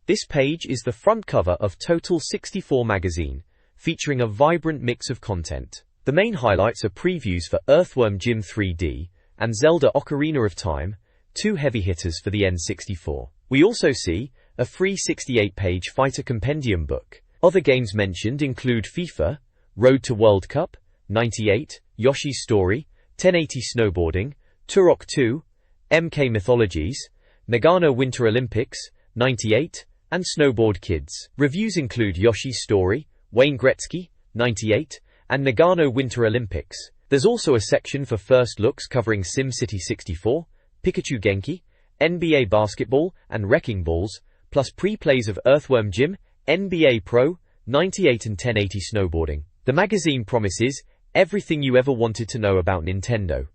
This page is the front cover of Total 64 magazine, featuring a vibrant mix of content. The main highlights are previews for Earthworm Jim 3D and Zelda Ocarina of Time, two heavy hitters for the N64. We also see a free 68-page fighter compendium book. Other games mentioned include FIFA, Road to World Cup, 98, Yoshi's Story, 1080 Snowboarding, Turok 2, MK Mythologies, Nagano Winter Olympics, 98, and Snowboard Kids. Reviews include Yoshi's Story, Wayne Gretzky, 98, and Nagano Winter Olympics. There's also a section for first looks covering SimCity 64, Pikachu Genki, NBA Basketball, and Wrecking Balls, plus pre-plays of Earthworm Jim, NBA Pro, 98 and 1080 Snowboarding. The magazine promises everything you ever wanted to know about Nintendo.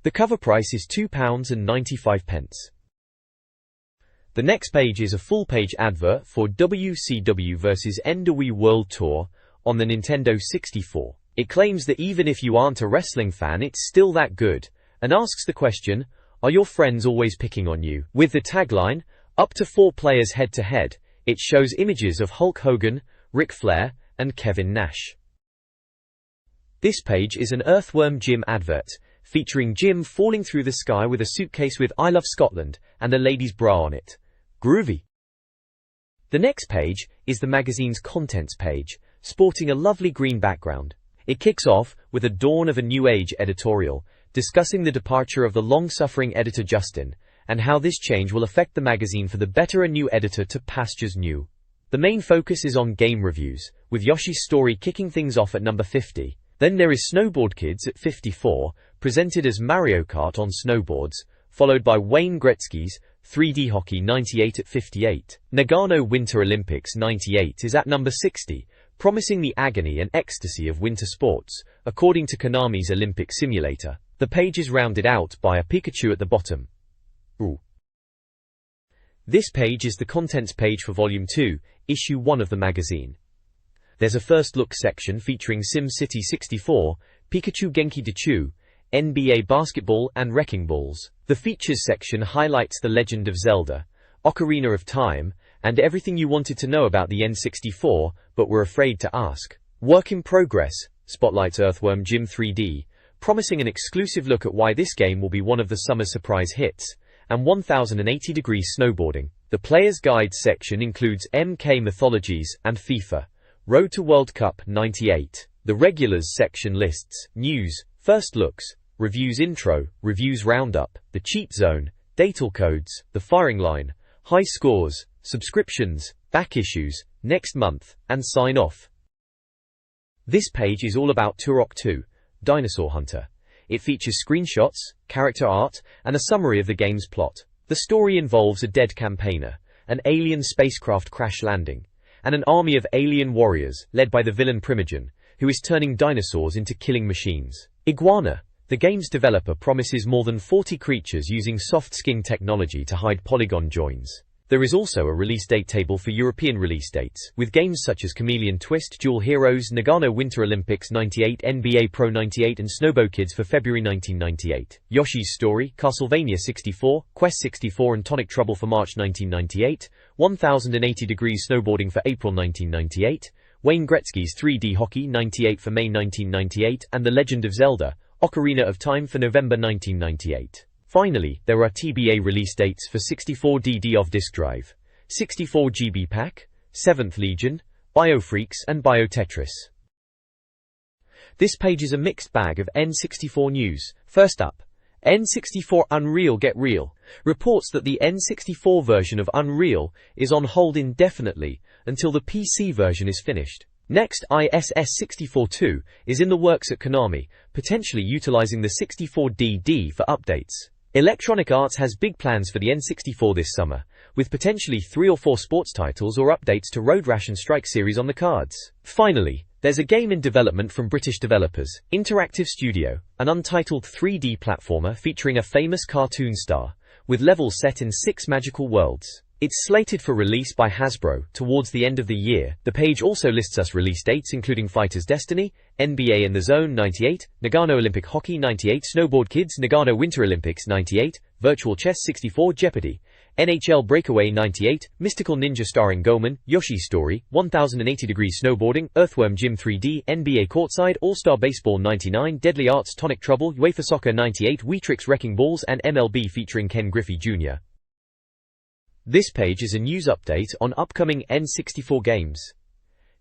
The cover price is £2.95. The next page is a full-page advert for WCW vs NWE World Tour on the Nintendo 64. It claims that even if you aren't a wrestling fan, it's still that good, and asks the question, are your friends always picking on you? With the tagline, up to 4 players head-to-head, it shows images of Hulk Hogan, Ric Flair, and Kevin Nash. This page is an Earthworm Jim advert, featuring Jim falling through the sky with a suitcase with I Love Scotland and a lady's bra on it. Groovy. The next page is the magazine's contents page, sporting a lovely green background. It kicks off with a Dawn of a New Age editorial, discussing the departure of the long-suffering editor Justin, and how this change will affect the magazine for the better. A new editor to pastures new. The main focus is on game reviews, with Yoshi's Story kicking things off at number 50. Then there is Snowboard Kids at 54, presented as Mario Kart on snowboards, followed by Wayne Gretzky's 3D Hockey 98 at 58. Nagano Winter Olympics 98 is at number 60, promising the agony and ecstasy of winter sports, according to Konami's Olympic simulator. The page is rounded out by a Pikachu at the bottom. Ooh. This page is the contents page for Volume 2, Issue 1 of the magazine. There's a first look section featuring SimCity 64, Pikachu Genki Dechu, NBA Basketball, and Wrecking Balls. The features section highlights The Legend of Zelda, Ocarina of Time, and everything you wanted to know about the N64, but were afraid to ask. Work in Progress spotlights Earthworm Jim 3D, promising an exclusive look at why this game will be one of the summer's surprise hits, and 1080 Degrees Snowboarding. The Player's Guide section includes MK Mythologies and FIFA, Road to World Cup 98. The Regulars section lists news, first looks, reviews intro, reviews roundup, the cheat zone, datal codes, the firing line, high scores, subscriptions, back issues, next month, and sign off. This page is all about Turok 2, Dinosaur Hunter. It features screenshots, character art, and a summary of the game's plot. The story involves a dead campaigner, an alien spacecraft crash landing, and an army of alien warriors led by the villain Primogen, who is turning dinosaurs into killing machines. Iguana, the game's developer, promises more than 40 creatures using soft skin technology to hide polygon joins. There is also a release date table for European release dates, with games such as Chameleon Twist, Dual Heroes, Nagano Winter Olympics 98, NBA Pro 98, and Snowboard Kids for February 1998. Yoshi's Story, Castlevania 64, Quest 64, and Tonic Trouble for March 1998. 1080 Degrees Snowboarding for April 1998. Wayne Gretzky's 3D Hockey 98 for May 1998, and The Legend of Zelda, Ocarina of Time for November 1998. Finally, there are TBA release dates for 64 DD off disk drive, 64 GB pack, 7th Legion, BioFreaks, and BioTetris. This page is a mixed bag of N64 news. First up, N64 Unreal Get Real reports that the N64 version of Unreal is on hold indefinitely until the PC version is finished. Next, ISS 64-2 is in the works at Konami, potentially utilizing the 64DD for updates. Electronic Arts has big plans for the N64 this summer, with potentially 3 or 4 sports titles or updates to Road Rash and Strike series on the cards. Finally, there's a game in development from British developers, Interactive Studio, an untitled 3D platformer featuring a famous cartoon star, with levels set in 6 magical worlds. It's slated for release by Hasbro towards the end of the year. The page also lists us release dates including Fighter's Destiny, NBA in the Zone 98, Nagano Olympic Hockey 98, Snowboard Kids, Nagano Winter Olympics 98, Virtual Chess 64, Jeopardy, NHL Breakaway 98, Mystical Ninja starring Goemon, Yoshi's Story, 1080 Degrees Snowboarding, Earthworm Jim 3D, NBA Courtside, All-Star Baseball 99, Deadly Arts Tonic Trouble, UEFA Soccer 98, Weetrix Wrecking Balls and MLB featuring Ken Griffey Jr. This page is a news update on upcoming N64 games.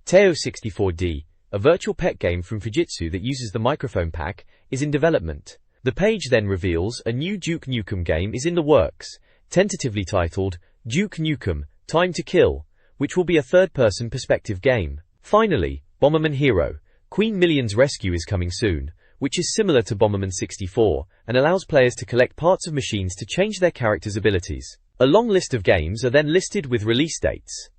Teo 64D, a virtual pet game from Fujitsu that uses the microphone pack, is in development. The page then reveals a new Duke Nukem game is in the works, tentatively titled Duke Nukem: Time to Kill, which will be a third-person perspective game. Finally, Bomberman Hero: Queen Million's Rescue is coming soon, which is similar to Bomberman 64 and allows players to collect parts of machines to change their characters' abilities. A long list of games are then listed with release dates.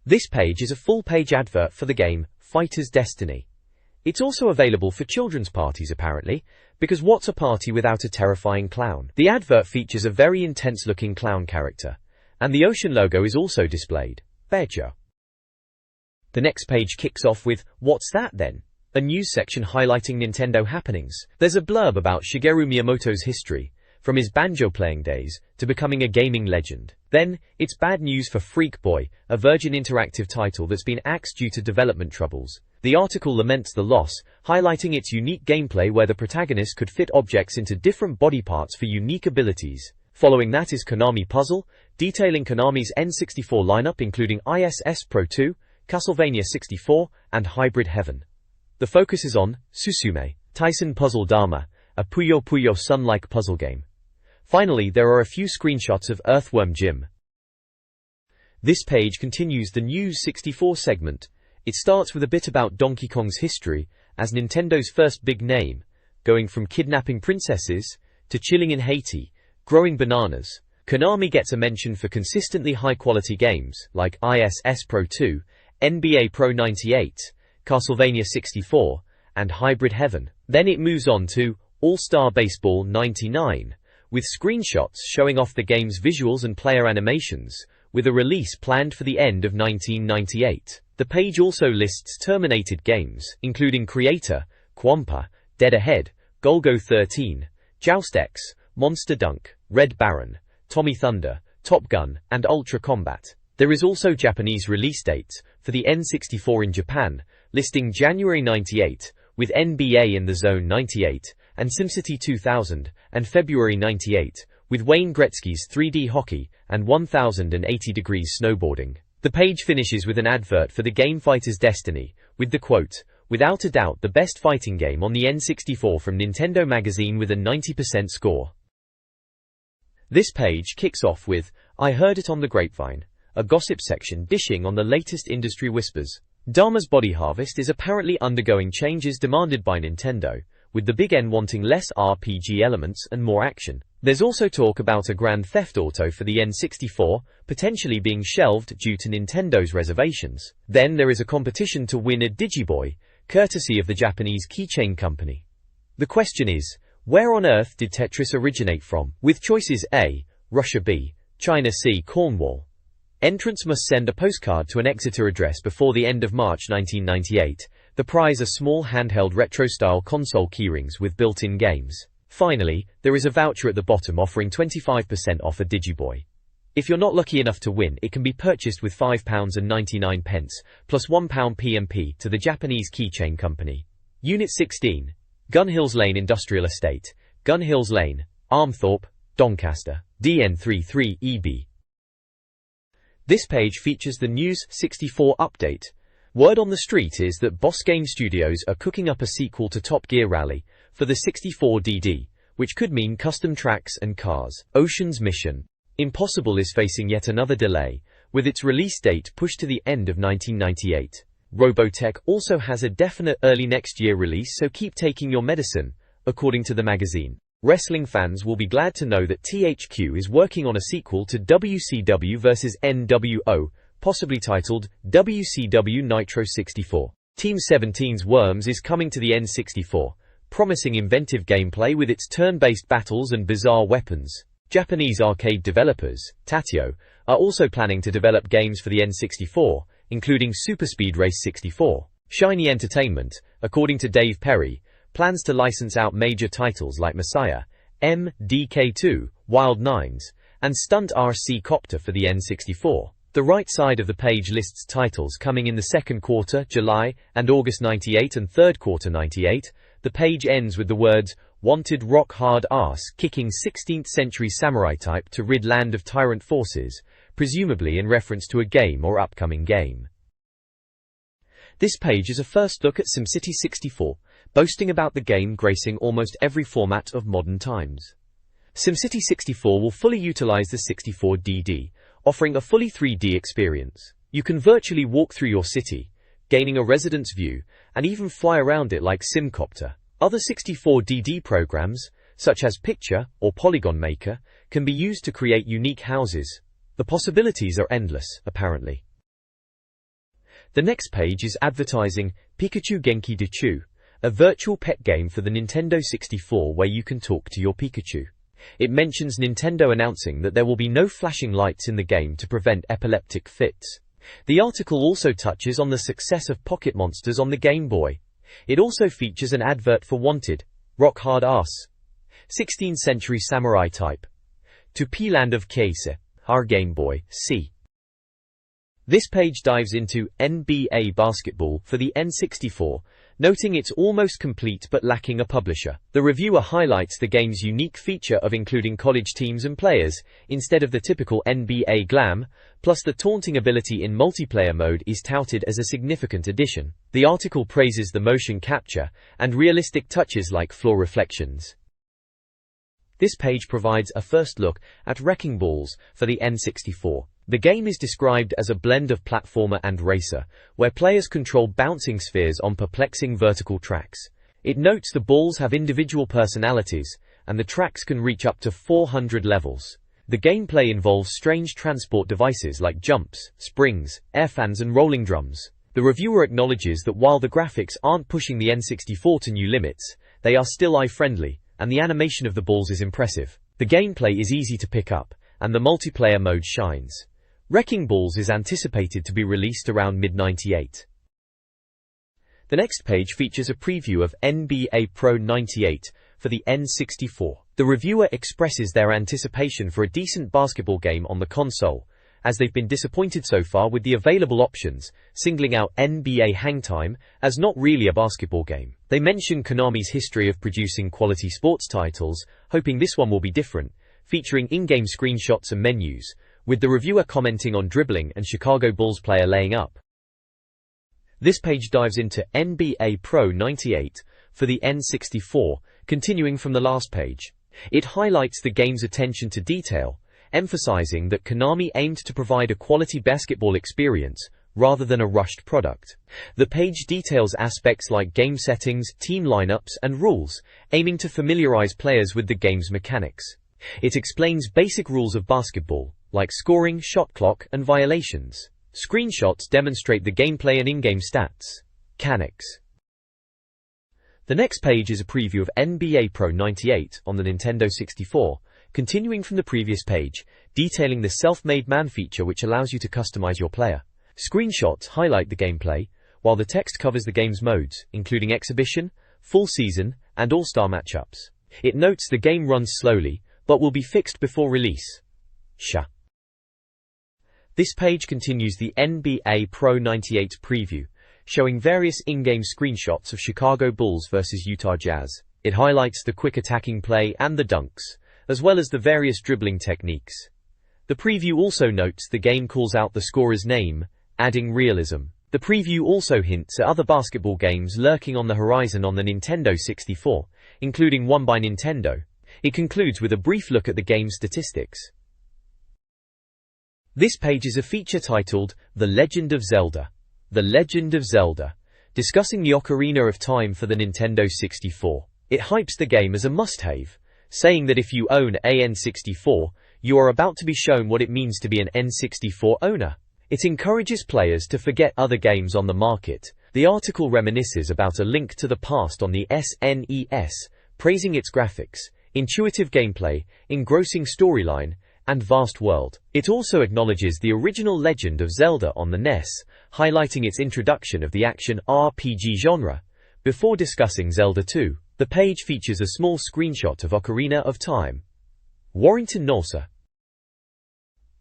This page is a full-page advert for the game Fighter's Destiny. It's also available for children's parties apparently, because what's a party without a terrifying clown? The advert features a very intense-looking clown character, and the ocean logo is also displayed. Bejo. The next page kicks off with, "What's that then?" A news section highlighting Nintendo happenings. There's a blurb about Shigeru Miyamoto's history, from his banjo-playing days to becoming a gaming legend. Then, it's bad news for Freak Boy, a Virgin Interactive title that's been axed due to development troubles. The article laments the loss, highlighting its unique gameplay where the protagonist could fit objects into different body parts for unique abilities. Following that is Konami Puzzle, detailing Konami's N64 lineup including ISS Pro 2, Castlevania 64, and Hybrid Heaven. The focus is on Susume, Tyson Puzzle Dama, a Puyo Puyo Sun-like puzzle game. Finally, there are a few screenshots of Earthworm Jim. This page continues the News 64 segment. It starts with a bit about Donkey Kong's history as Nintendo's first big name, going from kidnapping princesses to chilling in Haiti, growing bananas. Konami gets a mention for consistently high-quality games like ISS Pro 2, NBA Pro 98, Castlevania 64, and Hybrid Heaven. Then it moves on to All-Star Baseball 99, with screenshots showing off the game's visuals and player animations, with a release planned for the end of 1998. The page also lists terminated games, including Creator, Quampa, Dead Ahead, Golgo 13, Joust X, Monster Dunk, Red Baron, Tommy Thunder, Top Gun, and Ultra Combat. There is also Japanese release dates for the N64 in Japan, listing January 98, with NBA in the Zone 98, and SimCity 2000, and February 98, with Wayne Gretzky's 3D hockey and 1080 degrees snowboarding. The page finishes with an advert for the game Fighter's Destiny, with the quote, "Without a doubt the best fighting game on the N64 from Nintendo Magazine with a 90% score." This page kicks off with, "I heard it on the grapevine," a gossip section dishing on the latest industry whispers. Dama's Body Harvest is apparently undergoing changes demanded by Nintendo, with the Big N wanting less RPG elements and more action. There's also talk about a Grand Theft Auto for the N64, potentially being shelved due to Nintendo's reservations. Then there is a competition to win a Digiboy, courtesy of the Japanese keychain company. The question is, where on earth did Tetris originate from? With choices A, Russia, B, China, C, Cornwall. Entrants must send a postcard to an Exeter address before the end of March 1998. The prize are small handheld retro-style console keyrings with built-in games. Finally, there is a voucher at the bottom offering 25% off a Digiboy. If you're not lucky enough to win, it can be purchased with £5.99 plus £1 PMP to the Japanese keychain company. Unit 16. Gun Hills Lane Industrial Estate, Gun Hills Lane, Armthorpe, Doncaster, DN33EB. This page features the News 64 update. Word on the street is that Boss Game Studios are cooking up a sequel to Top Gear Rally for the 64DD, which could mean custom tracks and cars. Ocean's Mission Impossible is facing yet another delay, with its release date pushed to the end of 1998. Robotech also has a definite early next year release, so keep taking your medicine, according to the magazine. Wrestling fans will be glad to know that THQ is working on a sequel to WCW vs NWO, possibly titled WCW Nitro 64. Team 17's Worms is coming to the N64, promising inventive gameplay with its turn-based battles and bizarre weapons. Japanese arcade developers, Tatio, are also planning to develop games for the N64, including Super Speed Race 64. Shiny Entertainment, according to Dave Perry, plans to license out major titles like Messiah, MDK2, Wild Nines, and Stunt RC Copter for the N64. The right side of the page lists titles coming in the second quarter, July and August 98 and third quarter 98. The page ends with the words, "Wanted rock hard ass kicking 16th century samurai type to rid land of tyrant forces," presumably in reference to a game or upcoming game. This page is a first look at SimCity 64, boasting about the game gracing almost every format of modern times. SimCity 64 will fully utilize the 64DD, offering a fully 3D experience. You can virtually walk through your city, gaining a residence view, and even fly around it like SimCopter. Other 64DD programs, such as Picture or Polygon Maker, can be used to create unique houses. The possibilities are endless, apparently. The next page is advertising Pikachu Genki Dechu, a virtual pet game for the Nintendo 64 where you can talk to your Pikachu. It mentions Nintendo announcing that there will be no flashing lights in the game to prevent epileptic fits. The article also touches on the success of Pocket Monsters on the Game Boy. It also features an advert for Wanted, rock hard ass, 16th century samurai type, to P-Land of Keise, our Game Boy, C. This page dives into NBA basketball for the N64, noting it's almost complete but lacking a publisher. The reviewer highlights the game's unique feature of including college teams and players, instead of the typical NBA glam, plus the taunting ability in multiplayer mode is touted as a significant addition. The article praises the motion capture and realistic touches like floor reflections. This page provides a first look at Wrecking Balls for the N64. The game is described as a blend of platformer and racer, where players control bouncing spheres on perplexing vertical tracks. It notes the balls have individual personalities, and the tracks can reach up to 400 levels. The gameplay involves strange transport devices like jumps, springs, air fans and rolling drums. The reviewer acknowledges that while the graphics aren't pushing the N64 to new limits, they are still eye-friendly, and the animation of the balls is impressive. The gameplay is easy to pick up, and the multiplayer mode shines. Wrecking Balls is anticipated to be released around mid-98. The next page features a preview of NBA Pro 98 for the N64. The reviewer expresses their anticipation for a decent basketball game on the console, as they've been disappointed so far with the available options, singling out NBA Hangtime as not really a basketball game. They mention Konami's history of producing quality sports titles, hoping this one will be different, featuring in-game screenshots and menus, with the reviewer commenting on dribbling and Chicago Bulls player laying up. This page dives into NBA Pro 98 for the N64, continuing from the last page. It highlights the game's attention to detail, emphasizing that Konami aimed to provide a quality basketball experience rather than a rushed product. The page details aspects like game settings, team lineups, and rules, aiming to familiarize players with the game's mechanics. It explains basic rules of basketball, like scoring, shot clock, and violations. Screenshots demonstrate the gameplay and in-game stats. Mechanics. The next page is a preview of NBA Pro 98 on the Nintendo 64, continuing from the previous page, detailing the self-made man feature which allows you to customize your player. Screenshots highlight the gameplay, while the text covers the game's modes, including exhibition, full season, and all-star matchups. It notes the game runs slowly, but will be fixed before release. This page continues the NBA Pro 98 preview, showing various in-game screenshots of Chicago Bulls vs Utah Jazz. It highlights the quick attacking play and the dunks, as well as the various dribbling techniques. The preview also notes the game calls out the scorer's name, adding realism. The preview also hints at other basketball games lurking on the horizon on the Nintendo 64, including one by Nintendo. It concludes with a brief look at the game's statistics. This page is a feature titled The Legend of Zelda. The Legend of Zelda, discussing the Ocarina of Time for the Nintendo 64. It hypes the game as a must-have, saying that if you own a N64, you are about to be shown what it means to be an N64 owner. It encourages players to forget other games on the market. The article reminisces about A Link to the Past on the SNES, praising its graphics, intuitive gameplay, engrossing storyline, and vast world. It also acknowledges the original Legend of Zelda on the NES, highlighting its introduction of the action RPG genre. Before discussing Zelda 2, the page features a small screenshot of Ocarina of Time. Warrington Norsa.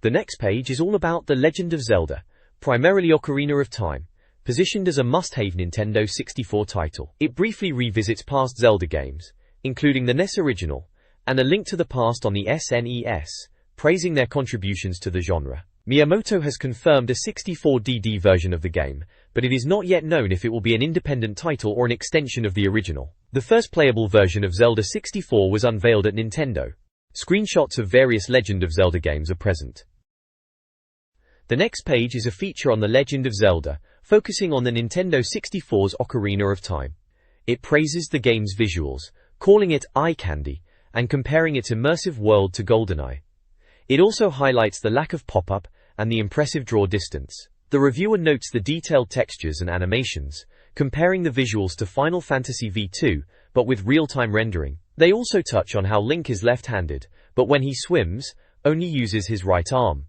The next page is all about The Legend of Zelda, primarily Ocarina of Time, positioned as a must-have Nintendo 64 title. It briefly revisits past Zelda games, including the NES original, and A Link to the Past on the SNES, praising their contributions to the genre. Miyamoto has confirmed a 64DD version of the game, but it is not yet known if it will be an independent title or an extension of the original. The first playable version of Zelda 64 was unveiled at Nintendo. Screenshots of various Legend of Zelda games are present. The next page is a feature on The Legend of Zelda, focusing on the Nintendo 64's Ocarina of Time. It praises the game's visuals, calling it eye candy, and comparing its immersive world to GoldenEye. It also highlights the lack of pop-up and the impressive draw distance. The reviewer notes the detailed textures and animations, comparing the visuals to Final Fantasy V2, but with real-time rendering. They also touch on how Link is left-handed, but when he swims, only uses his right arm.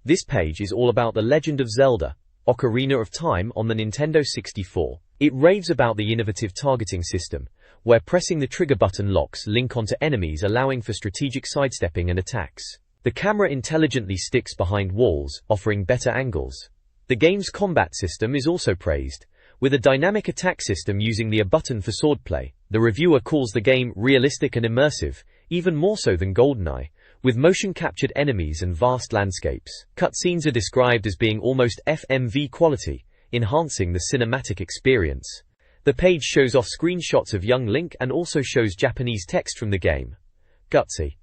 This page is all about The Legend of Zelda, Ocarina of Time on the Nintendo 64. It raves about the innovative targeting system, where pressing the trigger button locks Link onto enemies, allowing for strategic sidestepping and attacks. The camera intelligently sticks behind walls, offering better angles. The game's combat system is also praised, with a dynamic attack system using the A button for swordplay. The reviewer calls the game realistic and immersive, even more so than GoldenEye, with motion-captured enemies and vast landscapes. Cutscenes are described as being almost FMV quality, enhancing the cinematic experience. The page shows off screenshots of young Link and also shows Japanese text from the game. Gutsy.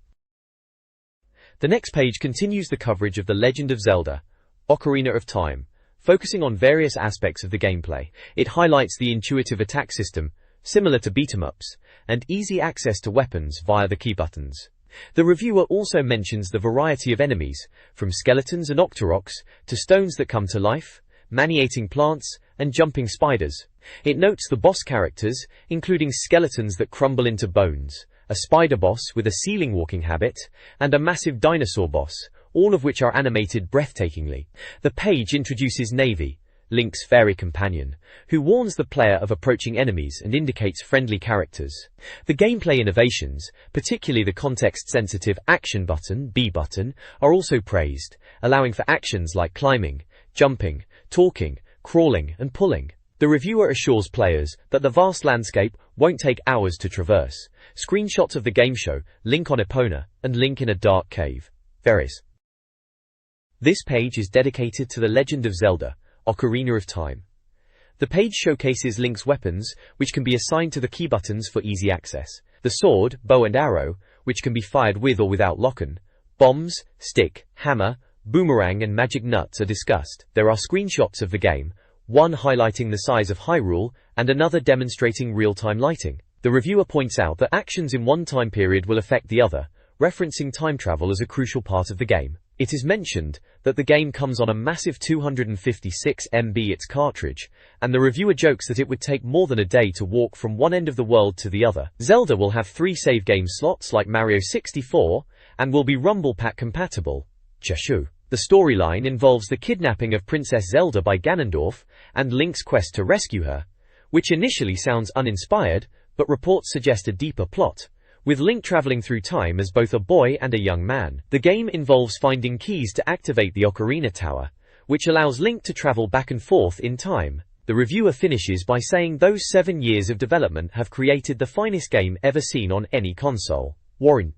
The next page continues the coverage of The Legend of Zelda, Ocarina of Time, focusing on various aspects of the gameplay. It highlights the intuitive attack system, similar to beat-em-ups, and easy access to weapons via the key buttons. The reviewer also mentions the variety of enemies, from skeletons and octoroks, to stones that come to life, maniating plants, and jumping spiders. It notes the boss characters, including skeletons that crumble into bones, a spider boss with a ceiling walking habit, and a massive dinosaur boss, all of which are animated breathtakingly. The page introduces Navy, Link's fairy companion, who warns the player of approaching enemies and indicates friendly characters. The gameplay innovations, particularly the context-sensitive action button, B button, are also praised, allowing for actions like climbing, jumping, talking, crawling, and pulling. The reviewer assures players that the vast landscape won't take hours to traverse. Screenshots of the game show Link on Epona and Link in a dark cave. Varies. This page is dedicated to The Legend of Zelda, Ocarina of Time. The page showcases Link's weapons, which can be assigned to the key buttons for easy access. The sword, bow and arrow, which can be fired with or without lock-on. Bombs, stick, hammer, boomerang and magic nuts are discussed. There are screenshots of the game, one highlighting the size of Hyrule and another demonstrating real-time lighting. The reviewer points out that actions in one time period will affect the other, referencing time travel as a crucial part of the game. It is mentioned that the game comes on a massive 256 MB its cartridge, and the reviewer jokes that it would take more than a day to walk from one end of the world to the other. Zelda will have 3 save game slots like Mario 64, and will be Rumble Pack compatible. Chashu. The storyline involves the kidnapping of Princess Zelda by Ganondorf, and Link's quest to rescue her, which initially sounds uninspired, but reports suggest a deeper plot, with Link traveling through time as both a boy and a young man. The game involves finding keys to activate the Ocarina Tower, which allows Link to travel back and forth in time. The reviewer finishes by saying those 7 years of development have created the finest game ever seen on any console. Warren.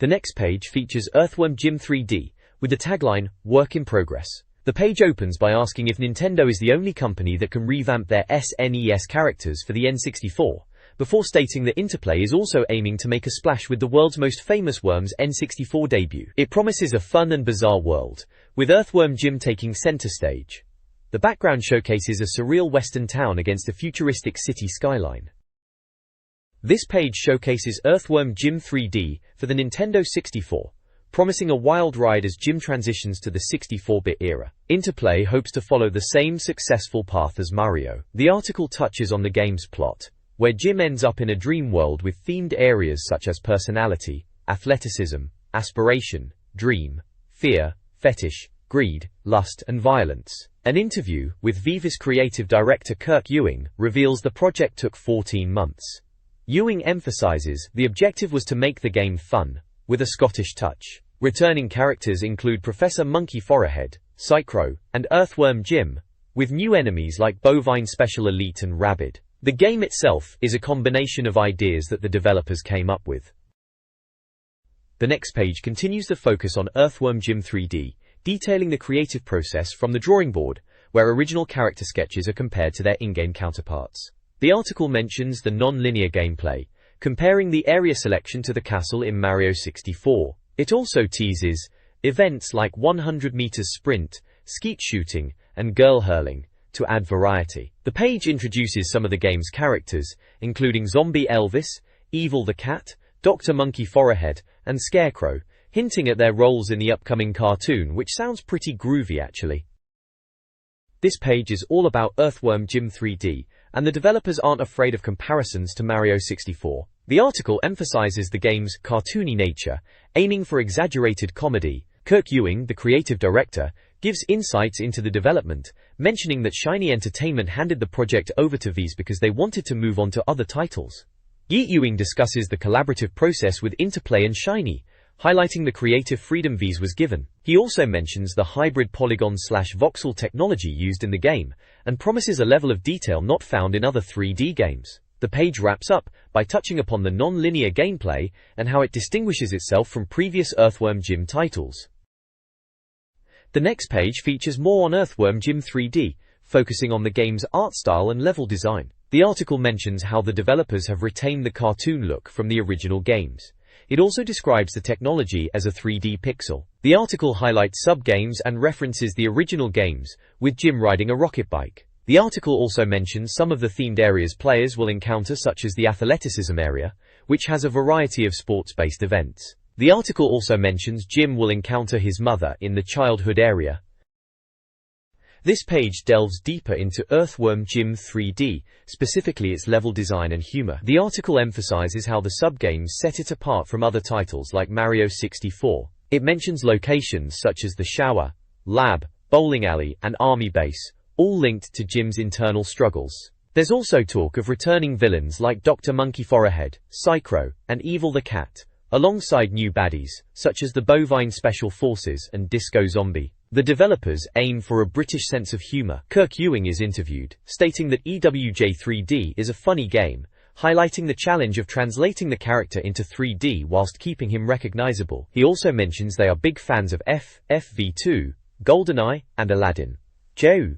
The next page features Earthworm Jim 3D, with the tagline, "Work in Progress." The page opens by asking if Nintendo is the only company that can revamp their SNES characters for the N64, before stating that Interplay is also aiming to make a splash with the world's most famous Worms N64 debut. It promises a fun and bizarre world, with Earthworm Jim taking center stage. The background showcases a surreal western town against a futuristic city skyline. This page showcases Earthworm Jim 3D for the Nintendo 64, promising a wild ride as Jim transitions to the 64-bit era. Interplay hopes to follow the same successful path as Mario. The article touches on the game's plot, where Jim ends up in a dream world with themed areas such as personality, athleticism, aspiration, dream, fear, fetish, greed, lust and violence. An interview with Viva's creative director Kirk Ewing reveals the project took 14 months. Ewing emphasizes the objective was to make the game fun, with a Scottish touch. Returning characters include Professor Monkey Forehead, Psychro, and Earthworm Jim, with new enemies like Bovine Special Elite and Rabid. The game itself is a combination of ideas that the developers came up with. The next page continues the focus on Earthworm Jim 3D, detailing the creative process from the drawing board, where original character sketches are compared to their in-game counterparts. The article mentions the non-linear gameplay, comparing the area selection to the castle in Mario 64. It also teases events like 100 meters sprint, skeet shooting, and girl hurling, to add variety. The page introduces some of the game's characters, including Zombie Elvis, Evil the Cat, Dr. Monkey Forehead, and Scarecrow, hinting at their roles in the upcoming cartoon, which sounds pretty groovy actually. This page is all about Earthworm Jim 3D, and the developers aren't afraid of comparisons to Mario 64. The article emphasizes the game's cartoony nature, aiming for exaggerated comedy. Kirk Ewing, the creative director, gives insights into the development, mentioning that Shiny Entertainment handed the project over to Viz because they wanted to move on to other titles. Ewing discusses the collaborative process with Interplay and Shiny, highlighting the creative freedom Viz was given. He also mentions the hybrid polygon/voxel technology used in the game, and promises a level of detail not found in other 3D games. The page wraps up by touching upon the non-linear gameplay and how it distinguishes itself from previous Earthworm Jim titles. The next page features more on Earthworm Jim 3D, focusing on the game's art style and level design. The article mentions how the developers have retained the cartoon look from the original games. It also describes the technology as a 3D pixel. The article highlights sub-games and references the original games, with Jim riding a rocket bike. The article also mentions some of the themed areas players will encounter, such as the athleticism area, which has a variety of sports-based events. The article also mentions Jim will encounter his mother in the childhood area. This page delves deeper into Earthworm Jim 3D, specifically its level design and humor. The article emphasizes how the sub-games set it apart from other titles like Mario 64. It mentions locations such as the shower, lab, bowling alley, and army base, all linked to Jim's internal struggles. There's also talk of returning villains like Dr. Monkey Forehead, Psychro, and Evil the Cat, alongside new baddies, such as the Bovine Special Forces and Disco Zombie. The developers aim for a British sense of humor. Kirk Ewing is interviewed, stating that EWJ3D is a funny game, highlighting the challenge of translating the character into 3D whilst keeping him recognizable. He also mentions they are big fans of FV2, GoldenEye, and Aladdin. Joe.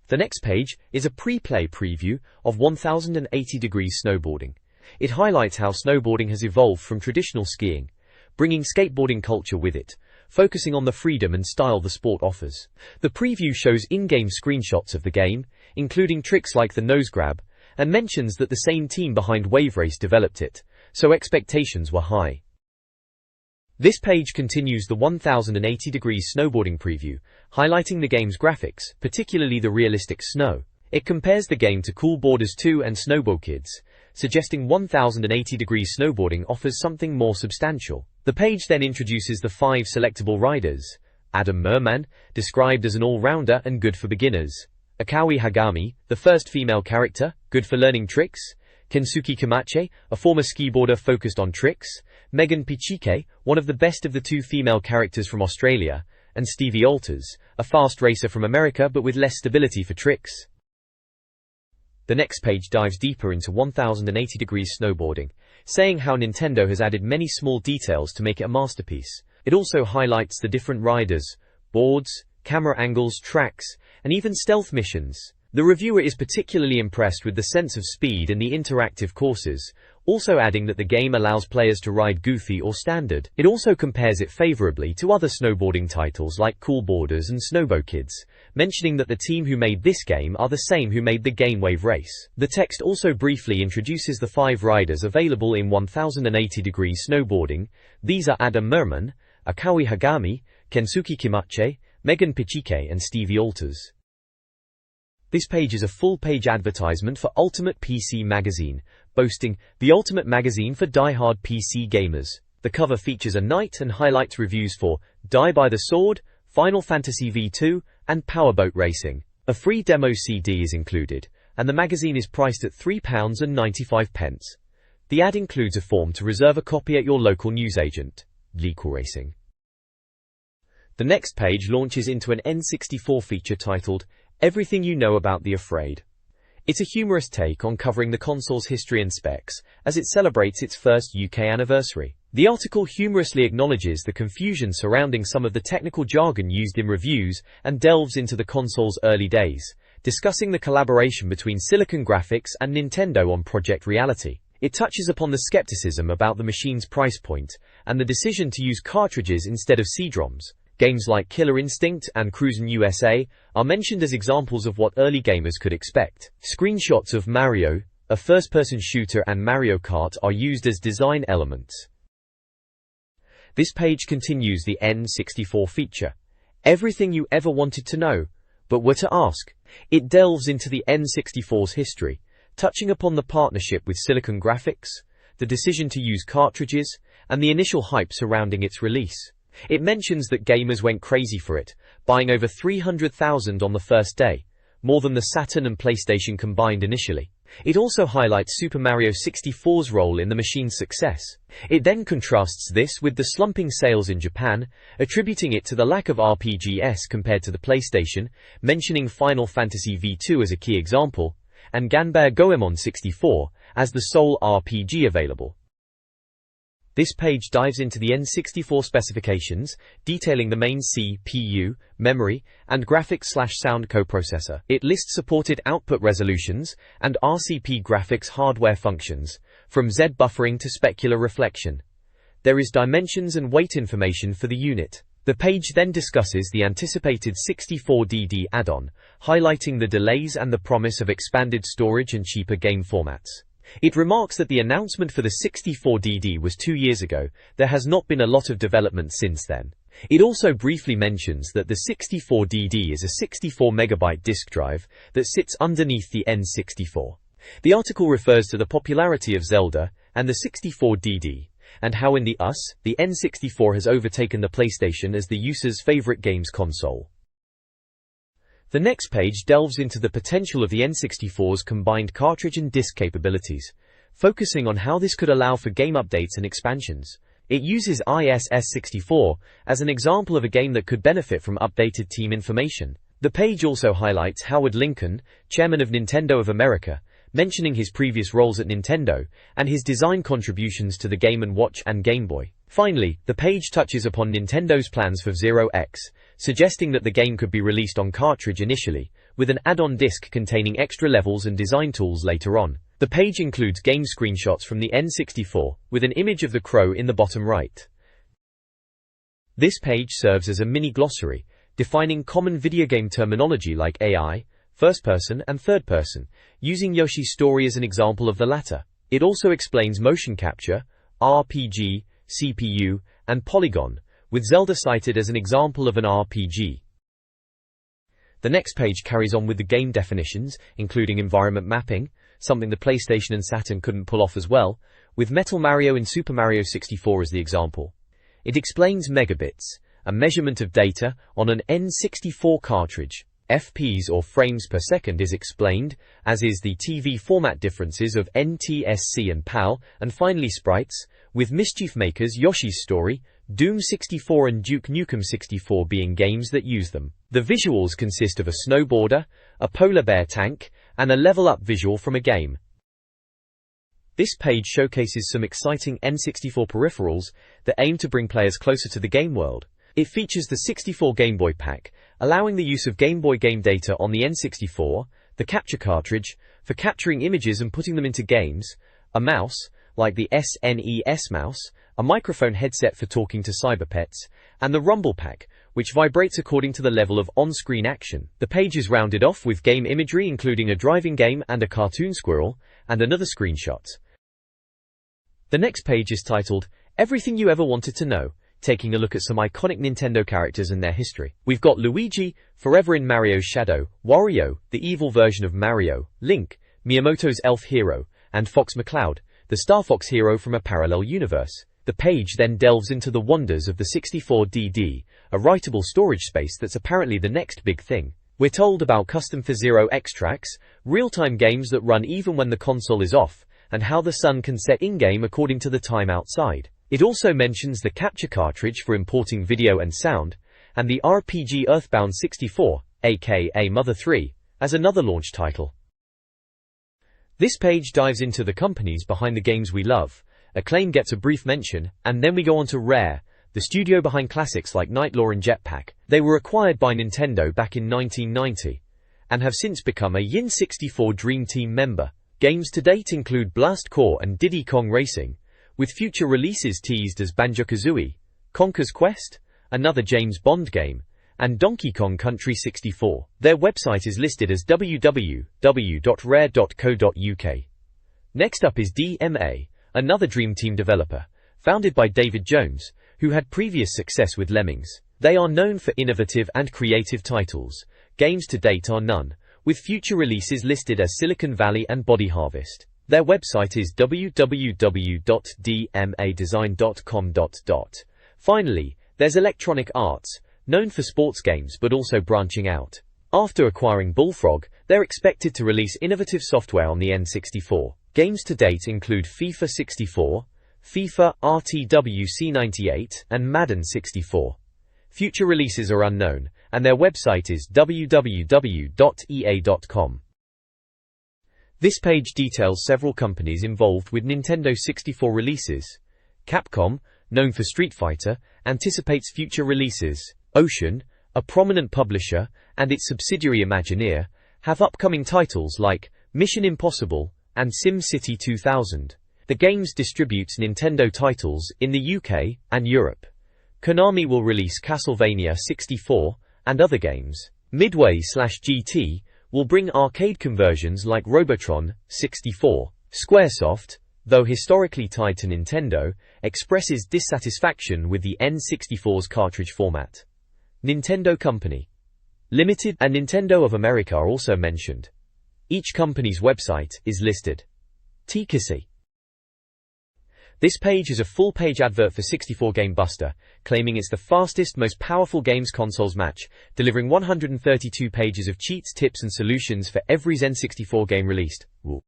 The next page is a pre-play preview of 1080 Degrees Snowboarding. It highlights how snowboarding has evolved from traditional skiing, bringing skateboarding culture with it, focusing on the freedom and style the sport offers. The preview shows in-game screenshots of the game, including tricks like the nose grab, and mentions that the same team behind Wave Race developed it, so expectations were high. This page continues the 1080 Degrees Snowboarding preview, highlighting the game's graphics, particularly the realistic snow. It compares the game to Cool Boarders 2 and Snowball Kids, suggesting 1080 Degrees Snowboarding offers something more substantial. The page then introduces the 5 selectable riders. Adam Merman, described as an all-rounder and good for beginners. Akawi Hagami, the first female character, good for learning tricks. Kensuke Kamache, a former skiboarder focused on tricks. Megan Pichike, one of the best of the 2 female characters from Australia. And Stevie Alters, a fast racer from America but with less stability for tricks. The next page dives deeper into 1080 Degrees Snowboarding, saying how Nintendo has added many small details to make it a masterpiece. It also highlights the different riders, boards, camera angles, tracks, and even stealth missions. The reviewer is particularly impressed with the sense of speed and the interactive courses, also adding that the game allows players to ride goofy or standard. It also compares it favorably to other snowboarding titles like Cool Boarders and Snowball Kids, mentioning that the team who made this game are the same who made the game Wave Race. The text also briefly introduces the 5 riders available in 1080 Degrees Snowboarding. These are Adam Merman, Akawi Hagami, Kensuke Kimache, Megan Pichike, and Stevie Alters. This page is a full-page advertisement for Ultimate PC Magazine, boasting the ultimate magazine for die-hard PC gamers. The cover features a knight and highlights reviews for Die by the Sword, Final Fantasy V2, and Powerboat Racing. A free demo CD is included, and the magazine is priced at £3.95. The ad includes a form to reserve a copy at your local newsagent. vehicle racing. The next page launches into an N64 feature titled, Everything You Know About the Afraid. It's a humorous take on covering the console's history and specs, as it celebrates its first UK anniversary. The article humorously acknowledges the confusion surrounding some of the technical jargon used in reviews and delves into the console's early days, discussing the collaboration between Silicon Graphics and Nintendo on Project Reality. It touches upon the skepticism about the machine's price point and the decision to use cartridges instead of CD-ROMs. Games like Killer Instinct and Cruisin' USA are mentioned as examples of what early gamers could expect. Screenshots of Mario, a first-person shooter, and Mario Kart are used as design elements. This page continues the N64 feature. Everything you ever wanted to know, but were to ask. It delves into the N64's history, touching upon the partnership with Silicon Graphics, the decision to use cartridges, and the initial hype surrounding its release. It mentions that gamers went crazy for it, buying over 300,000 on the first day, more than the Saturn and PlayStation combined initially. It also highlights Super Mario 64's role in the machine's success. It then contrasts this with the slumping sales in Japan, attributing it to the lack of RPGs compared to the PlayStation, mentioning Final Fantasy V2 as a key example, and Ganbare Goemon 64 as the sole RPG available. This page dives into the N64 specifications, detailing the main CPU, memory, and graphics/sound coprocessor. It lists supported output resolutions and RCP graphics hardware functions, from Z buffering to specular reflection. There is dimensions and weight information for the unit. The page then discusses the anticipated 64DD add-on, highlighting the delays and the promise of expanded storage and cheaper game formats. It remarks that the announcement for the 64DD was 2 years ago. There has not been a lot of development since then. It also briefly mentions that the 64DD is a 64MB disk drive that sits underneath the N64. The article refers to the popularity of Zelda and the 64DD, and how in the N64 has overtaken the PlayStation as the user's favorite games console. The next page delves into the potential of the N64's combined cartridge and disc capabilities, focusing on how this could allow for game updates and expansions. It uses ISS64 as an example of a game that could benefit from updated team information. The page also highlights Howard Lincoln, chairman of Nintendo of America, mentioning his previous roles at Nintendo and his design contributions to the Game & Watch and Game Boy. Finally, the page touches upon Nintendo's plans for Zero X, suggesting that the game could be released on cartridge initially, with an add-on disc containing extra levels and design tools later on. The page includes game screenshots from the N64, with an image of the crow in the bottom right. This page serves as a mini glossary, defining common video game terminology like AI, first-person and third-person, using Yoshi's story as an example of the latter. It also explains motion capture, RPG, CPU, and polygon, with Zelda cited as an example of an RPG. The next page carries on with the game definitions, including environment mapping, something the PlayStation and Saturn couldn't pull off as well, with Metal Mario in Super Mario 64 as the example. It explains megabits, a measurement of data on an N64 cartridge. FPs or frames per second is explained, as is the TV format differences of NTSC and PAL, and finally sprites, with Mischief Makers Yoshi's Story, Doom 64 and Duke Nukem 64 being games that use them. The visuals consist of a snowboarder, a polar bear tank, and a level-up visual from a game. This page showcases some exciting N64 peripherals that aim to bring players closer to the game world. It features the 64 Game Boy pack, allowing the use of Game Boy game data on the N64, the capture cartridge, for capturing images and putting them into games, a mouse, like the SNES mouse, a microphone headset for talking to cyberpets, and the Rumble Pack, which vibrates according to the level of on-screen action. The page is rounded off with game imagery including a driving game and a cartoon squirrel, and another screenshot. The next page is titled, Everything You Ever Wanted to Know, taking a look at some iconic Nintendo characters and their history. We've got Luigi, forever in Mario's shadow, Wario, the evil version of Mario, Link, Miyamoto's elf hero, and Fox McCloud, the Star Fox hero from a parallel universe. The page then delves into the wonders of the 64DD, a writable storage space that's apparently the next big thing. We're told about custom for Zero X tracks, real-time games that run even when the console is off, and how the sun can set in-game according to the time outside. It also mentions the capture cartridge for importing video and sound, and the RPG Earthbound 64, aka Mother 3, as another launch title. This page dives into the companies behind the games we love. Acclaim gets a brief mention, and then we go on to Rare, the studio behind classics like Knightlaw and Jetpack. They were acquired by Nintendo back in 1990, and have since become a N64 Dream Team member. Games to date include Blast Corps and Diddy Kong Racing, with future releases teased as Banjo-Kazooie, Conker's Quest, another James Bond game, and Donkey Kong Country 64. Their website is listed as www.rare.co.uk. Next up is DMA, another Dream Team developer, founded by David Jones, who had previous success with Lemmings. They are known for innovative and creative titles. Games to date are none, with future releases listed as Silicon Valley and Body Harvest. Their website is www.dmadesign.com. Finally, there's Electronic Arts, known for sports games but also branching out. After acquiring Bullfrog, they're expected to release innovative software on the N64. Games to date include FIFA 64, FIFA RTWC98, and Madden 64. Future releases are unknown, and their website is www.ea.com. This page details several companies involved with Nintendo 64 releases. Capcom, known for Street Fighter, anticipates future releases. Ocean, a prominent publisher, and its subsidiary Imagineer, have upcoming titles like Mission Impossible and SimCity 2000. The games distributes Nintendo titles in the UK and Europe. Konami will release Castlevania 64 and other games. Midway/GT will bring arcade conversions like Robotron 64. Squaresoft, though historically tied to Nintendo, expresses dissatisfaction with the N64's cartridge format. Nintendo Company Limited and Nintendo of America are also mentioned. Each company's website is listed. TKC. This page is a full-page advert for 64 Game Buster, claiming it's the fastest, most powerful games consoles match, delivering 132 pages of cheats, tips and solutions for every N64 game released. Ooh.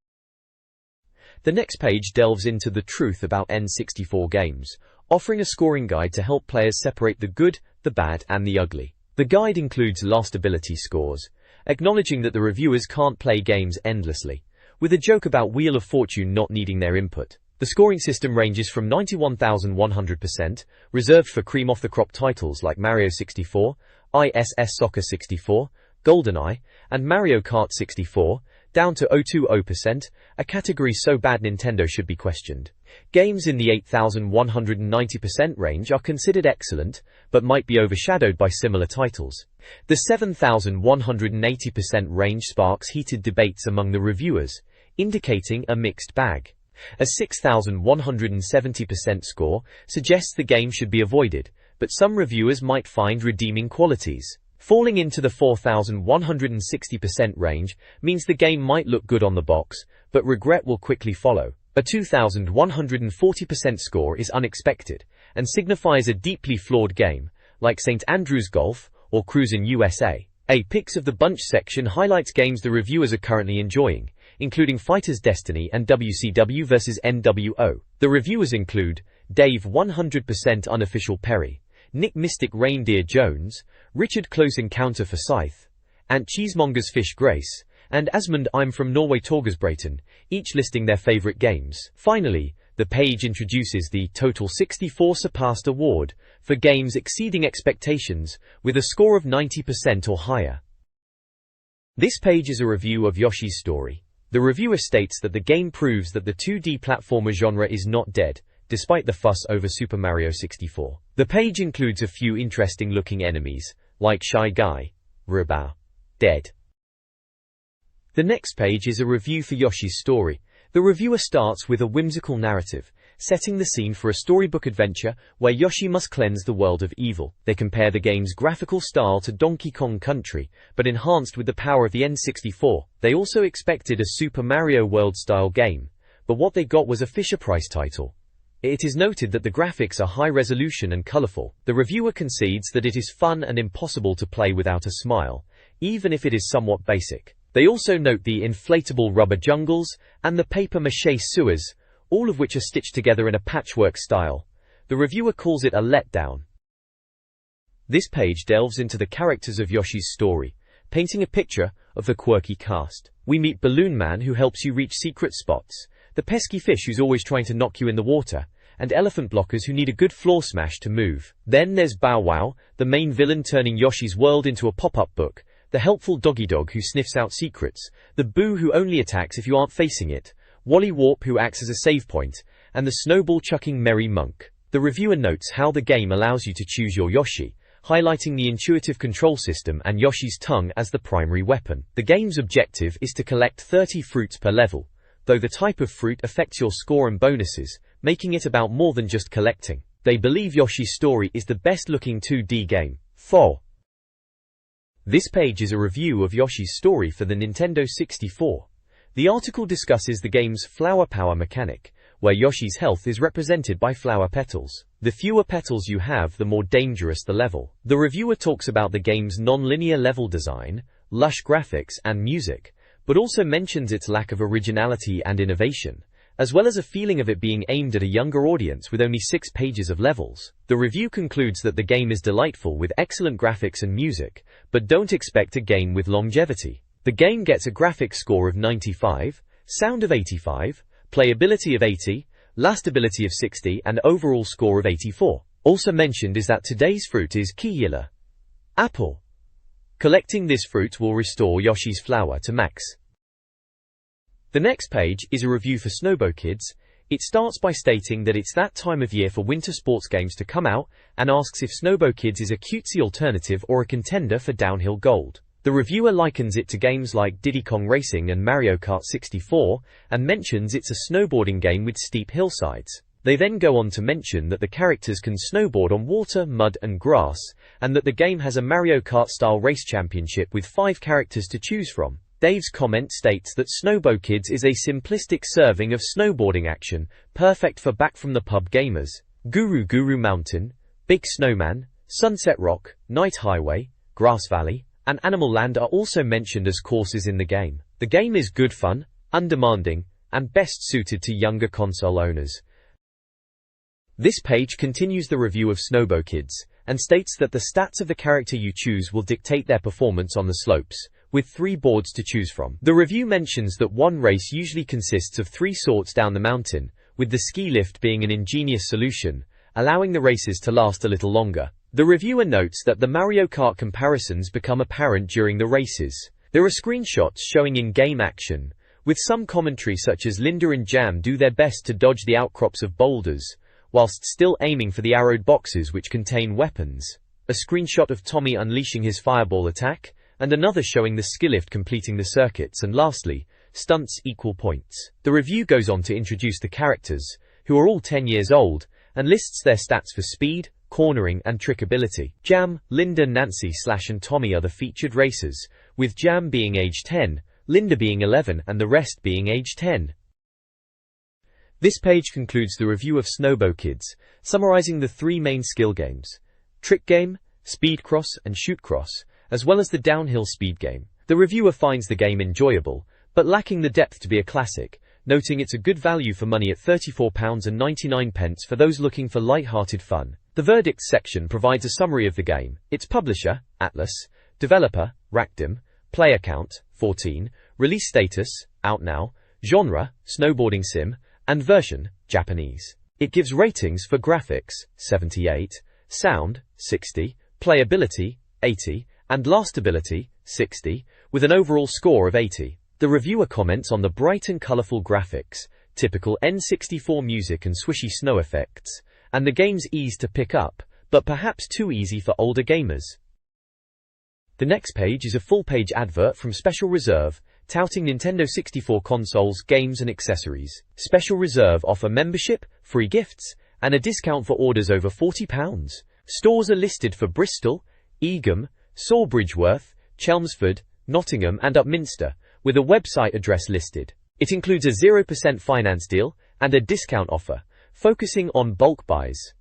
The next page delves into the truth about N64 games, offering a scoring guide to help players separate the good, the bad and the ugly. The guide includes lost ability scores, acknowledging that the reviewers can't play games endlessly, with a joke about Wheel of Fortune not needing their input. The scoring system ranges from 91,100%, reserved for cream-off-the-crop titles like Mario 64, ISS Soccer 64, GoldenEye, and Mario Kart 64, down to 020%, a category so bad Nintendo should be questioned. Games in the 8,190% range are considered excellent, but might be overshadowed by similar titles. The 7,180% range sparks heated debates among the reviewers, indicating a mixed bag. A 6,170% score suggests the game should be avoided, but some reviewers might find redeeming qualities. Falling into the 4,160% range means the game might look good on the box, but regret will quickly follow. A 2,140% score is unexpected, and signifies a deeply flawed game, like St. Andrews Golf or Cruisin' USA. A Picks of the Bunch section highlights games the reviewers are currently enjoying, including Fighter's Destiny and WCW vs NWO. The reviewers include Dave 100% Unofficial Perry, Nick Mystic Reindeer Jones, Richard Close Encounter for Scythe, Ant Cheesemonger's Fish Grace, and Asmund I'm from Norway Torgesbrayton, each listing their favorite games. Finally, the page introduces the Total 64 Surpassed Award for games exceeding expectations with a score of 90% or higher. This page is a review of Yoshi's Story. The reviewer states that the game proves that the 2D platformer genre is not dead, despite the fuss over Super Mario 64. The page includes a few interesting-looking enemies, like Shy Guy, Rabao, dead. The next page is a review for Yoshi's Story. The reviewer starts with a whimsical narrative, setting the scene for a storybook adventure where Yoshi must cleanse the world of evil. They compare the game's graphical style to Donkey Kong Country, but enhanced with the power of the N64. They also expected a Super Mario World-style game, but what they got was a Fisher-Price title. It is noted that the graphics are high resolution and colorful. The reviewer concedes that it is fun and impossible to play without a smile, even if it is somewhat basic. They also note the inflatable rubber jungles and the papier-mâché sewers, all of which are stitched together in a patchwork style, The reviewer calls it a letdown. This page delves into the characters of Yoshi's story, painting a picture of the quirky cast. We meet Balloon Man, who helps you reach secret spots, the pesky fish who's always trying to knock you in the water, and elephant blockers who need a good floor smash to move. Then there's Bow Wow, the main villain turning Yoshi's world into a pop-up book, the helpful Doggy Dog who sniffs out secrets, the Boo who only attacks if you aren't facing it, Wally Warp who acts as a save point, and the snowball-chucking Merry Monk. The reviewer notes how the game allows you to choose your Yoshi, highlighting the intuitive control system and Yoshi's tongue as the primary weapon. The game's objective is to collect 30 fruits per level, though the type of fruit affects your score and bonuses, making it about more than just collecting. They believe Yoshi's Story is the best-looking 2D game. 4. This page is a review of Yoshi's Story for the Nintendo 64. The article discusses the game's flower power mechanic, where Yoshi's health is represented by flower petals. The fewer petals you have, the more dangerous the level. The reviewer talks about the game's non-linear level design, lush graphics and music, but also mentions its lack of originality and innovation, as well as a feeling of it being aimed at a younger audience with only 6 pages of levels. The review concludes that the game is delightful with excellent graphics and music, but don't expect a game with longevity. The game gets a graphics score of 95, sound of 85, playability of 80, lastability of 60, and overall score of 84. Also mentioned is that today's fruit is Kihila, apple. Collecting this fruit will restore Yoshi's flower to max. The next page is a review for Snowbo Kids. It starts by stating that it's that time of year for winter sports games to come out, and asks if Snowbo Kids is a cutesy alternative or a contender for downhill gold. The reviewer likens it to games like Diddy Kong Racing and Mario Kart 64, and mentions it's a snowboarding game with steep hillsides. They then go on to mention that the characters can snowboard on water, mud and grass, and that the game has a Mario Kart-style race championship with 5 characters to choose from. Dave's comment states that Snowbo Kids is a simplistic serving of snowboarding action, perfect for back-from-the-pub gamers. Guru Guru Mountain, Big Snowman, Sunset Rock, Night Highway, Grass Valley, and Animal Land are also mentioned as courses in the game. The game is good fun, undemanding, and best suited to younger console owners. This page continues the review of Snowbo Kids, and states that the stats of the character you choose will dictate their performance on the slopes, with 3 boards to choose from. The review mentions that one race usually consists of 3 sorts down the mountain, with the ski lift being an ingenious solution, allowing the races to last a little longer. The reviewer notes that the Mario Kart comparisons become apparent during the races. There are screenshots showing in-game action, with some commentary such as Linda and Jam do their best to dodge the outcrops of boulders, whilst still aiming for the arrowed boxes which contain weapons. A screenshot of Tommy unleashing his fireball attack, and another showing the skillift completing the circuits, and lastly, stunts equal points. The review goes on to introduce the characters, who are all 10 years old, and lists their stats for speed, cornering and trick ability. Jam, Linda, Nancy, Slash and Tommy are the featured racers, with Jam being age 10, Linda being 11 and the rest being age 10. This page concludes the review of Snowbo Kids, summarizing the 3 main skill games: Trick Game, Speed Cross and Shoot Cross, as well as the downhill speed game. The reviewer finds the game enjoyable, but lacking the depth to be a classic, noting it's a good value for money at £34.99 for those looking for light-hearted fun. The verdicts section provides a summary of the game, its publisher, Atlas, developer, Ractim, player count, 14, release status, out now, genre, snowboarding sim, and version, Japanese. It gives ratings for graphics, 78, sound, 60, playability, 80, and lastability, 60, with an overall score of 80. The reviewer comments on the bright and colorful graphics, typical N64 music and swishy snow effects, and the game's ease to pick up, but perhaps too easy for older gamers. The next page is a full-page advert from Special Reserve, touting Nintendo 64 consoles, games and accessories. Special Reserve offer membership, free gifts, and a discount for orders over £40. Stores are listed for Bristol, Egham, Sawbridgeworth, Chelmsford, Nottingham and Upminster, with a website address listed. It includes a 0% finance deal and a discount offer, focusing on bulk buys.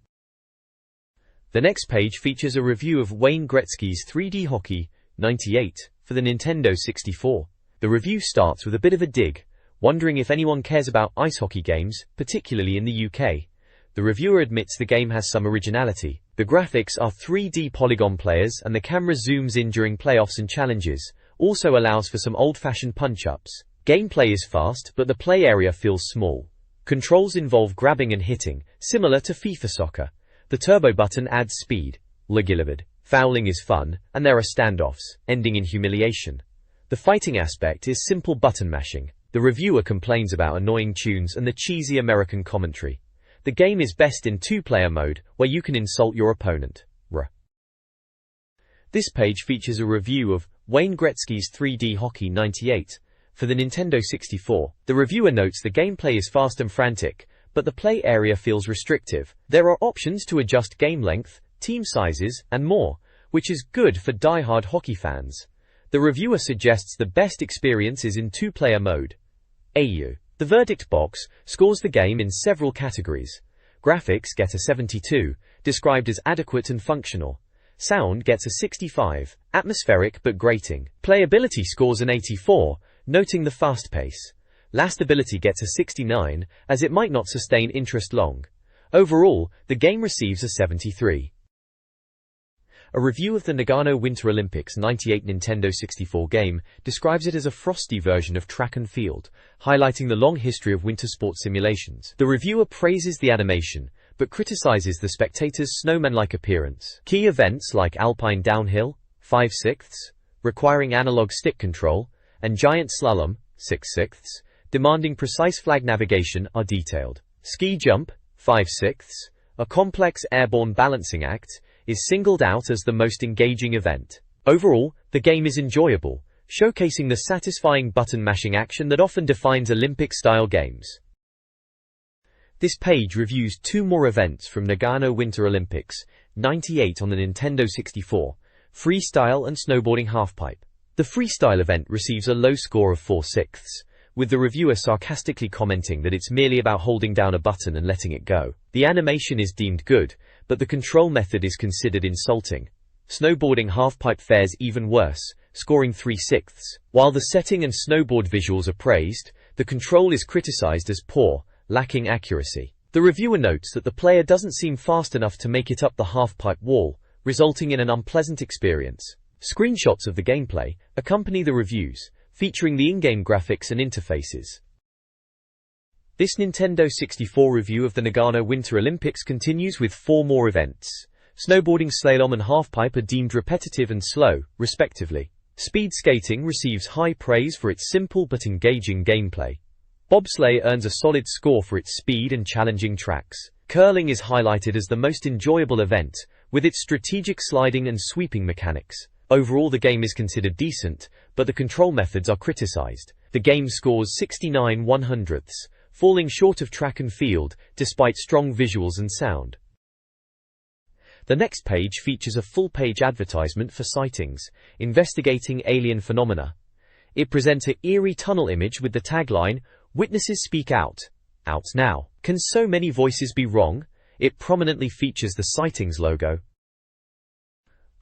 The next page features a review of Wayne Gretzky's 3D Hockey 98 for the Nintendo 64. The review starts with a bit of a dig, wondering if anyone cares about ice hockey games, particularly in the UK. The reviewer admits the game has some originality. The graphics are 3D polygon players and the camera zooms in during playoffs and challenges, also allows for some old-fashioned punch-ups. Gameplay is fast, but the play area feels small. Controls involve grabbing and hitting, similar to FIFA Soccer. The turbo button adds speed. Legilivid. Fouling is fun, and there are standoffs, ending in humiliation. The fighting aspect is simple button mashing. The reviewer complains about annoying tunes and the cheesy American commentary. The game is best in two-player mode, where you can insult your opponent. This page features a review of Wayne Gretzky's 3D Hockey 98 for the Nintendo 64. The reviewer notes the gameplay is fast and frantic, but the play area feels restrictive. There are options to adjust game length, team sizes, and more, which is good for die-hard hockey fans. The reviewer suggests the best experience is in two-player mode. The verdict box scores the game in several categories. Graphics get a 72, described as adequate and functional. Sound gets a 65, atmospheric but grating. Playability scores an 84, noting the fast pace. Lastability gets a 69, as it might not sustain interest long. Overall, the game receives a 73. A review of the Nagano Winter Olympics 98 Nintendo 64 game describes it as a frosty version of track and field, highlighting the long history of winter sports simulations. The reviewer praises the animation, but criticizes the spectator's snowman-like appearance. Key events like alpine downhill, 5/6, requiring analog stick control, and giant slalom, 6/6, demanding precise flag navigation are detailed. Ski jump, 5/6, a complex airborne balancing act, is singled out as the most engaging event. Overall, the game is enjoyable, showcasing the satisfying button-mashing action that often defines Olympic-style games. This page reviews two more events from Nagano Winter Olympics 98 on the Nintendo 64, freestyle and snowboarding halfpipe. The freestyle event receives a low score of 4/6, with the reviewer sarcastically commenting that it's merely about holding down a button and letting it go. The animation is deemed good, but the control method is considered insulting. Snowboarding halfpipe fares even worse, scoring 3/6. While the setting and snowboard visuals are praised, the control is criticized as poor, lacking accuracy. The reviewer notes that the player doesn't seem fast enough to make it up the halfpipe wall, resulting in an unpleasant experience. Screenshots of the gameplay accompany the reviews, featuring the in-game graphics and interfaces. This Nintendo 64 review of the Nagano Winter Olympics continues with four more events. Snowboarding, slalom and halfpipe are deemed repetitive and slow, respectively. Speed skating receives high praise for its simple but engaging gameplay. Bobsleigh earns a solid score for its speed and challenging tracks. Curling is highlighted as the most enjoyable event, with its strategic sliding and sweeping mechanics. Overall, the game is considered decent, but the control methods are criticized. The game scores 69/100, falling short of track and field, despite strong visuals and sound. The next page features a full-page advertisement for Sightings, investigating alien phenomena. It presents an eerie tunnel image with the tagline, "Witnesses speak out. Out now. Can so many voices be wrong?" It prominently features the Sightings logo.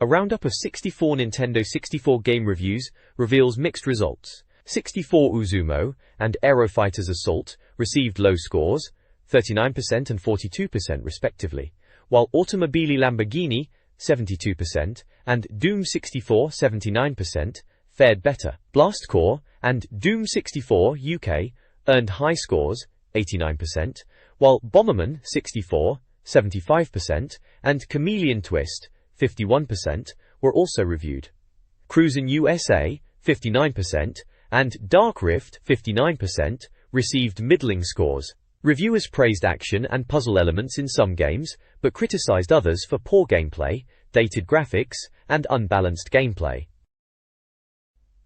A roundup of 64 Nintendo 64 game reviews reveals mixed results. 64 Uzumo and Aero Fighters Assault received low scores, 39% and 42% respectively, while Automobili Lamborghini, 72%, and Doom 64, 79%, fared better. Blast Corps and Doom 64 UK earned high scores, 89%, while Bomberman 64, 75%, and Chameleon Twist, 51%, were also reviewed. Cruisin' USA, 59%, and Dark Rift, 59%, received middling scores. Reviewers praised action and puzzle elements in some games, but criticized others for poor gameplay, dated graphics, and unbalanced gameplay.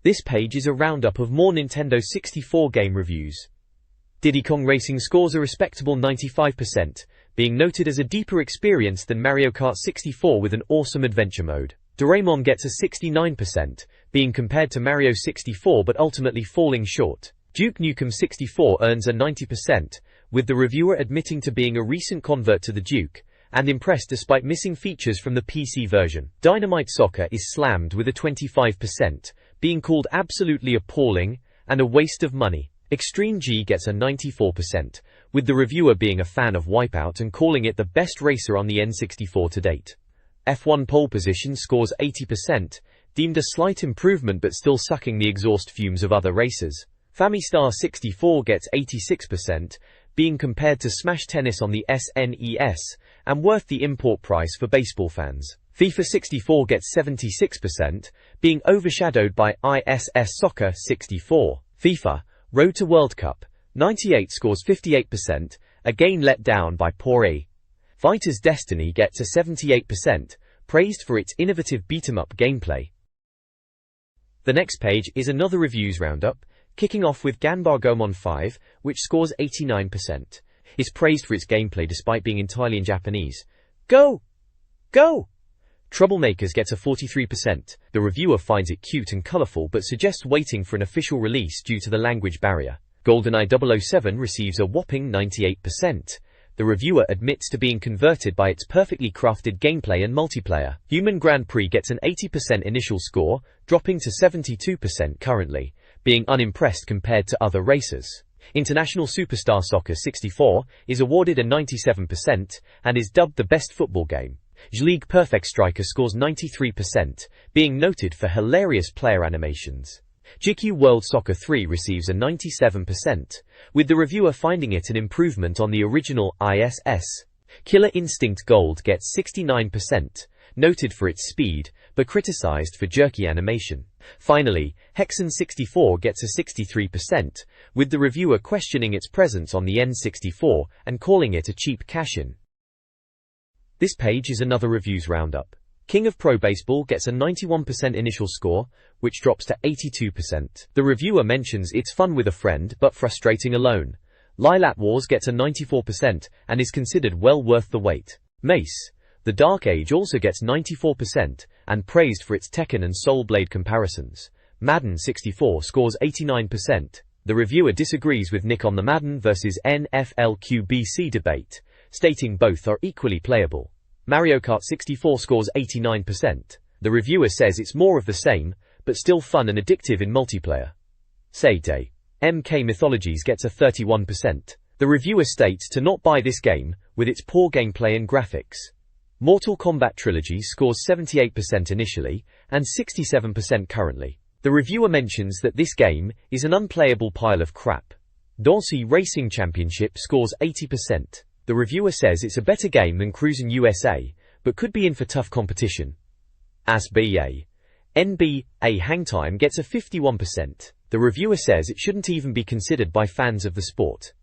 This page is a roundup of more Nintendo 64 game reviews. Diddy Kong Racing scores a respectable 95%, being noted as a deeper experience than Mario Kart 64 with an awesome adventure mode. Doraemon gets a 69%, being compared to Mario 64 but ultimately falling short. Duke Nukem 64 earns a 90%, with the reviewer admitting to being a recent convert to the Duke, and impressed despite missing features from the PC version. Dynamite Soccer is slammed with a 25%, being called absolutely appalling and a waste of money. Extreme G gets a 94%, with the reviewer being a fan of Wipeout and calling it the best racer on the N64 to date. F1 pole position scores 80%, deemed a slight improvement but still sucking the exhaust fumes of other racers. Famistar 64 gets 86%, being compared to Smash Tennis on the SNES, and worth the import price for baseball fans. FIFA 64 gets 76%, being overshadowed by ISS Soccer 64. FIFA Road to World Cup 98 scores 58%, again let down by Poor A. Fighter's Destiny gets a 78%, praised for its innovative beat-em-up gameplay. The next page is another reviews roundup, kicking off with Ganbare 5, which scores 89%. Is praised for its gameplay despite being entirely in Japanese. Go! Go! Troublemakers gets a 43%. The reviewer finds it cute and colorful but suggests waiting for an official release due to the language barrier. GoldenEye 007 receives a whopping 98%. The reviewer admits to being converted by its perfectly crafted gameplay and multiplayer. Human Grand Prix gets an 80% initial score, dropping to 72% currently, being unimpressed compared to other racers. International Superstar Soccer 64 is awarded a 97% and is dubbed the best football game. League Perfect Striker scores 93%, being noted for hilarious player animations. GQ World Soccer 3 receives a 97%, with the reviewer finding it an improvement on the original ISS. Killer Instinct Gold gets 69%, noted for its speed, but criticized for jerky animation. Finally, Hexen 64 gets a 63%, with the reviewer questioning its presence on the N64 and calling it a cheap cash-in. This page is another reviews roundup. King of Pro Baseball gets a 91% initial score, which drops to 82%. The reviewer mentions it's fun with a friend but frustrating alone. Lilat Wars gets a 94% and is considered well worth the wait. Mace, The Dark Age also gets 94% and praised for its Tekken and Soul Blade comparisons. Madden 64 scores 89%. The reviewer disagrees with Nick on the Madden vs NFL QBC debate, stating both are equally playable. Mario Kart 64 scores 89%. The reviewer says it's more of the same, but still fun and addictive in multiplayer. Say MK Mythologies gets a 31%. The reviewer states to not buy this game, with its poor gameplay and graphics. Mortal Kombat Trilogy scores 78% initially, and 67% currently. The reviewer mentions that this game is an unplayable pile of crap. Dorsey Racing Championship scores 80%. The reviewer says it's a better game than Cruisin' USA, but could be in for tough competition. NBA Hangtime gets a 51%. The reviewer says it shouldn't even be considered by fans of the sport.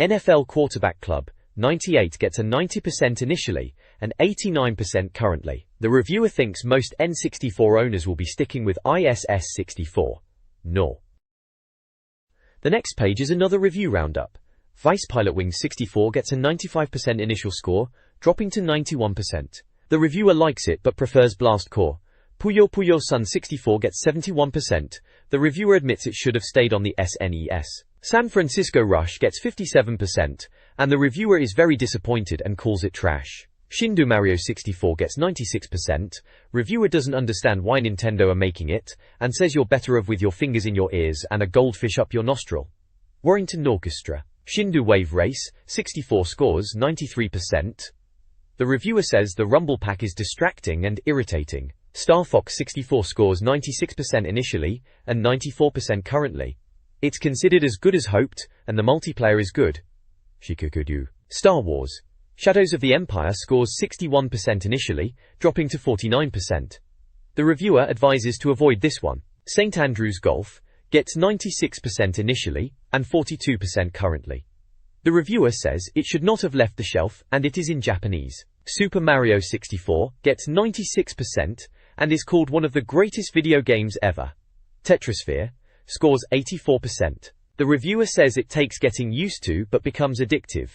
NFL Quarterback Club 98 gets a 90% initially, and 89% currently. The reviewer thinks most N64 owners will be sticking with ISS 64. No. The next page is another review roundup. Vice Pilot Wings 64 gets a 95% initial score, dropping to 91%. The reviewer likes it but prefers Blast Corps. Puyo Puyo Sun 64 gets 71%. The reviewer admits it should have stayed on the SNES. San Francisco Rush gets 57%, and the reviewer is very disappointed and calls it trash. Shindu Mario 64 gets 96%. Reviewer doesn't understand why Nintendo are making it, and says you're better off with your fingers in your ears and a goldfish up your nostril. Warrington Orchestra Shindu Wave Race 64 scores 93%. The reviewer says the Rumble Pack is distracting and irritating. Star Fox 64 scores 96% initially, and 94% currently. It's considered as good as hoped, and the multiplayer is good. Shikukudu. Star Wars Shadows of the Empire scores 61% initially, dropping to 49%. The reviewer advises to avoid this one. St. Andrews Golf gets 96% initially, and 42% currently. The reviewer says it should not have left the shelf, and it is in Japanese. Super Mario 64 gets 96%, and is called one of the greatest video games ever. Tetrasphere scores 84%. The reviewer says it takes getting used to but becomes addictive.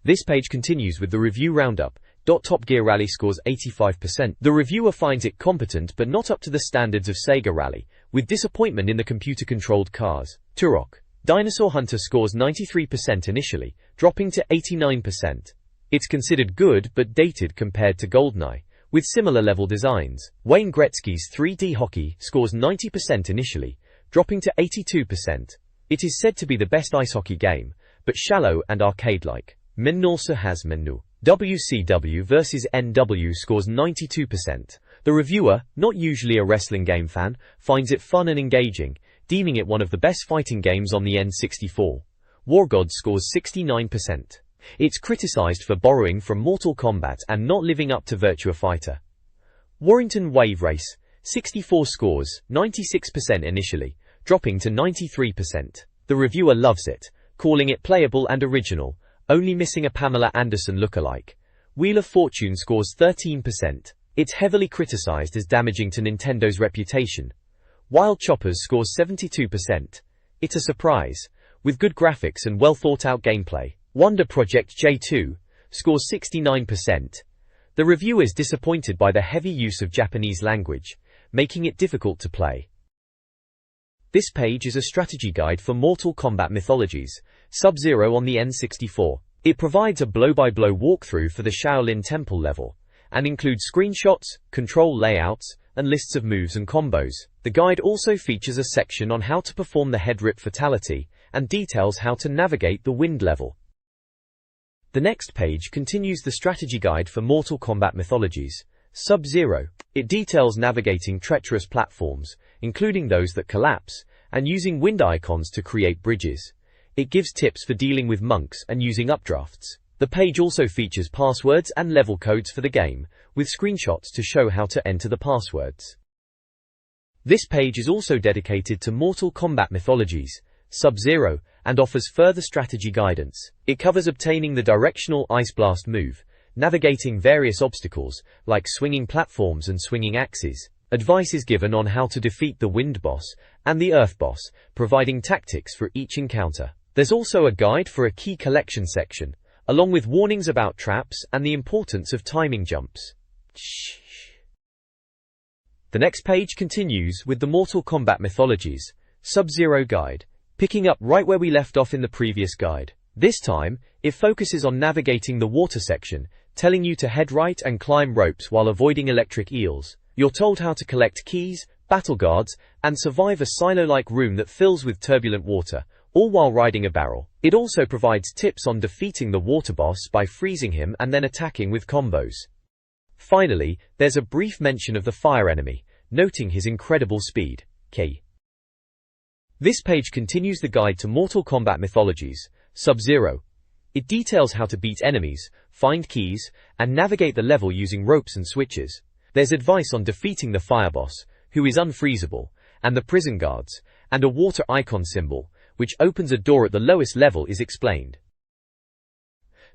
This page continues with the review roundup. Top Gear Rally scores 85%. The reviewer finds it competent but not up to the standards of Sega Rally, with disappointment in the computer-controlled cars. Turok Dinosaur Hunter scores 93% initially, dropping to 89%. It's considered good but dated compared to GoldenEye, with similar level designs. Wayne Gretzky's 3D Hockey scores 90% initially, dropping to 82%. It is said to be the best ice hockey game, but shallow and arcade-like. Menulsa has menu. WCW vs NW scores 92%. The reviewer, not usually a wrestling game fan, finds it fun and engaging, deeming it one of the best fighting games on the N64. War Gods scores 69%. It's criticized for borrowing from Mortal Kombat and not living up to Virtua Fighter. Warrington Wave Race, 64 scores, 96% initially, dropping to 93%. The reviewer loves it, calling it playable and original, only missing a Pamela Anderson lookalike. Wheel of Fortune scores 13%. It's heavily criticized as damaging to Nintendo's reputation. Wild Choppers scores 72%. It's a surprise, with good graphics and well-thought-out gameplay. Wonder Project J2 scores 69%. The review is disappointed by the heavy use of Japanese language, making it difficult to play. This page is a strategy guide for Mortal Kombat Mythologies, Sub-Zero on the N64. It provides a blow-by-blow walkthrough for the Shaolin Temple level, and includes screenshots, control layouts, and lists of moves and combos. The guide also features a section on how to perform the head rip fatality, and details how to navigate the wind level. The next page continues the strategy guide for Mortal Kombat Mythologies, Sub-Zero. It details navigating treacherous platforms, including those that collapse, and using wind icons to create bridges. It gives tips for dealing with monks and using updrafts. The page also features passwords and level codes for the game, with screenshots to show how to enter the passwords. This page is also dedicated to Mortal Kombat Mythologies, Sub-Zero, and offers further strategy guidance. It covers obtaining the directional Ice Blast move, navigating various obstacles, like swinging platforms and swinging axes. Advice is given on how to defeat the Wind Boss and the Earth Boss, providing tactics for each encounter. There's also a guide for a key collection section, along with warnings about traps and the importance of timing jumps. The next page continues with the Mortal Kombat Mythologies, Sub-Zero guide, picking up right where we left off in the previous guide. This time, it focuses on navigating the water section, telling you to head right and climb ropes while avoiding electric eels. You're told how to collect keys, battle guards, and survive a silo-like room that fills with turbulent water, all while riding a barrel. It also provides tips on defeating the water boss by freezing him and then attacking with combos. Finally, there's a brief mention of the fire enemy, noting his incredible speed. This page continues the guide to Mortal Kombat Mythologies, Sub-Zero. It details how to beat enemies, find keys, and navigate the level using ropes and switches. There's advice on defeating the fire boss, who is unfreezable, and the prison guards, and a water icon symbol, which opens a door at the lowest level, is explained.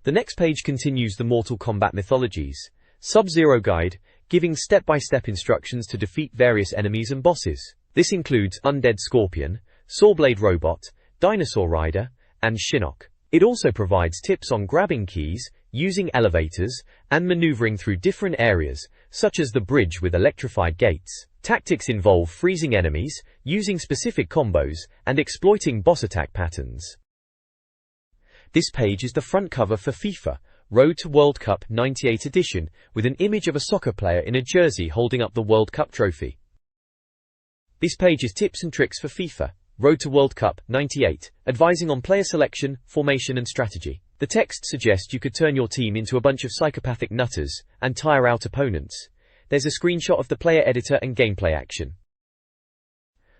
The next page continues the Mortal Kombat Mythologies, Sub-Zero guide, giving step-by-step instructions to defeat various enemies and bosses. This includes Undead Scorpion, Sawblade Robot, Dinosaur Rider, and Shinnok. It also provides tips on grabbing keys, using elevators, and maneuvering through different areas, such as the bridge with electrified gates. Tactics involve freezing enemies, using specific combos, and exploiting boss attack patterns. This page is the front cover for FIFA Road to World Cup 98 edition, with an image of a soccer player in a jersey holding up the World Cup trophy. This page is tips and tricks for FIFA Road to World Cup 98, advising on player selection, formation and strategy. The text suggests you could turn your team into a bunch of psychopathic nutters and tire out opponents. There's a screenshot of the player editor and gameplay action.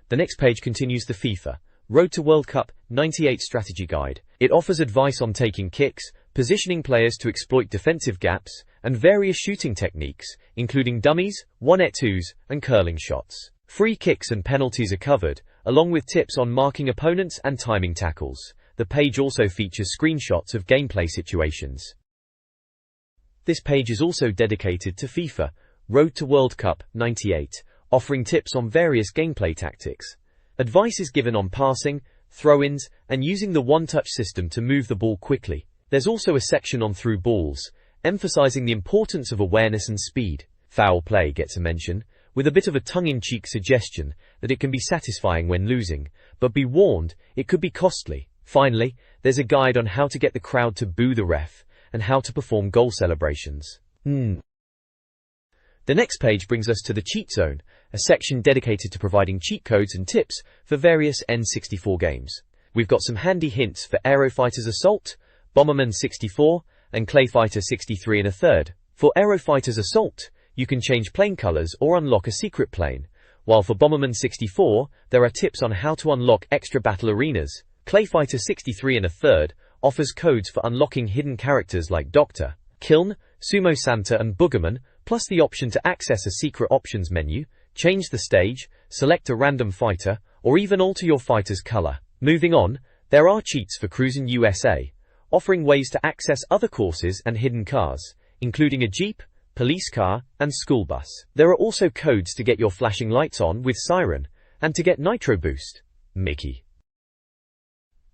The next page continues the FIFA Road to World Cup 98 strategy guide. It offers advice on taking kicks, positioning players to exploit defensive gaps, and various shooting techniques, including dummies, 1-2s, and curling shots. Free kicks and penalties are covered, along with tips on marking opponents and timing tackles. The page also features screenshots of gameplay situations. This page is also dedicated to FIFA Road to World Cup 98, offering tips on various gameplay tactics. Advice is given on passing, throw-ins, and using the one-touch system to move the ball quickly. There's also a section on through balls, emphasizing the importance of awareness and speed. Foul play gets a mention, with a bit of a tongue-in-cheek suggestion that it can be satisfying when losing, but be warned, it could be costly. Finally, there's a guide on how to get the crowd to boo the ref, and how to perform goal celebrations. The next page brings us to the Cheat Zone, a section dedicated to providing cheat codes and tips for various N64 games. we've got some handy hints for Aerofighters Assault, Bomberman 64, and Clayfighter 63 1/3. For Aerofighters Assault, you can change plane colors or unlock a secret plane, while for Bomberman 64, there are tips on how to unlock extra battle arenas. Clayfighter 63 1/3 offers codes for unlocking hidden characters like Dr. Kiln, Sumo Santa and Boogerman, plus the option to access a secret options menu, change the stage, select a random fighter, or even alter your fighter's color. Moving on, there are cheats for Cruisin' USA, offering ways to access other courses and hidden cars, including a Jeep, police car, and school bus. There are also codes to get your flashing lights on with Siren, and to get Nitro Boost. Mickey.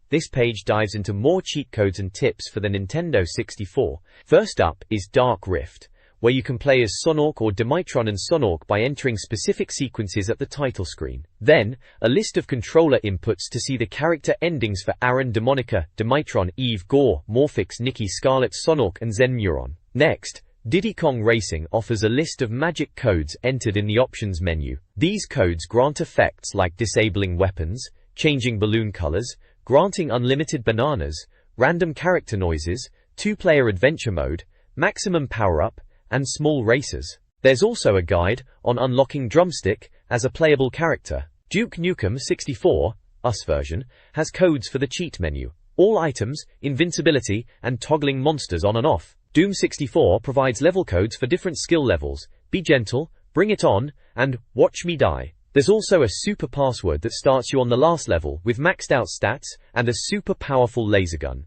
This page dives into more cheat codes and tips for the Nintendo 64. First up is Dark Rift, where you can play as Sonork or Dimitron and Sonork by entering specific sequences at the title screen. Then, a list of controller inputs to see the character endings for Aaron, Demonica, Dimitron, Eve, Gore, Morphix, Nikki, Scarlet, Sonork and Zenmuron. Next, Diddy Kong Racing offers a list of magic codes entered in the options menu. These codes grant effects like disabling weapons, changing balloon colors, granting unlimited bananas, random character noises, two-player adventure mode, maximum power-up, and small races. There's also a guide on unlocking Drumstick as a playable character. Duke Nukem 64, US version, has codes for the cheat menu, all items, invincibility, and toggling monsters on and off. Doom 64 provides level codes for different skill levels, Be Gentle, Bring It On, and Watch Me Die. There's also a super password that starts you on the last level with maxed out stats and a super powerful laser gun.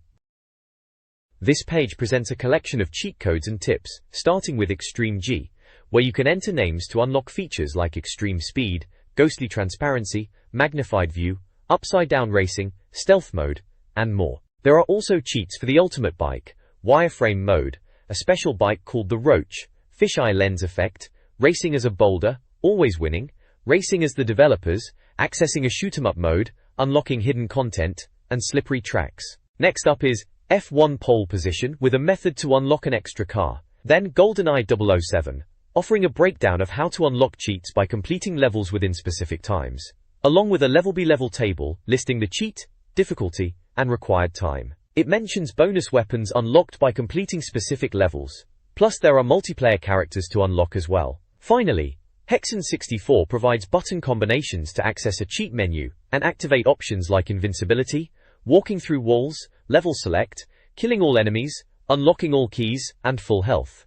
This page presents a collection of cheat codes and tips, starting with Extreme G, where you can enter names to unlock features like Extreme Speed, Ghostly Transparency, Magnified View, Upside Down Racing, Stealth Mode, and more. There are also cheats for the Ultimate Bike, Wireframe Mode, a special bike called the Roach, Fisheye Lens Effect, Racing as a Boulder, Always Winning, Racing as the Developers, accessing a shoot-'em-up mode, unlocking hidden content, and slippery tracks. Next up is F1 Pole Position with a method to unlock an extra car. Then GoldenEye 007, offering a breakdown of how to unlock cheats by completing levels within specific times, along with a level-by-level table listing the cheat, difficulty, and required time. It mentions bonus weapons unlocked by completing specific levels. Plus there are multiplayer characters to unlock as well. Finally, Hexen 64 provides button combinations to access a cheat menu and activate options like invincibility, walking through walls, level select, killing all enemies, unlocking all keys, and full health.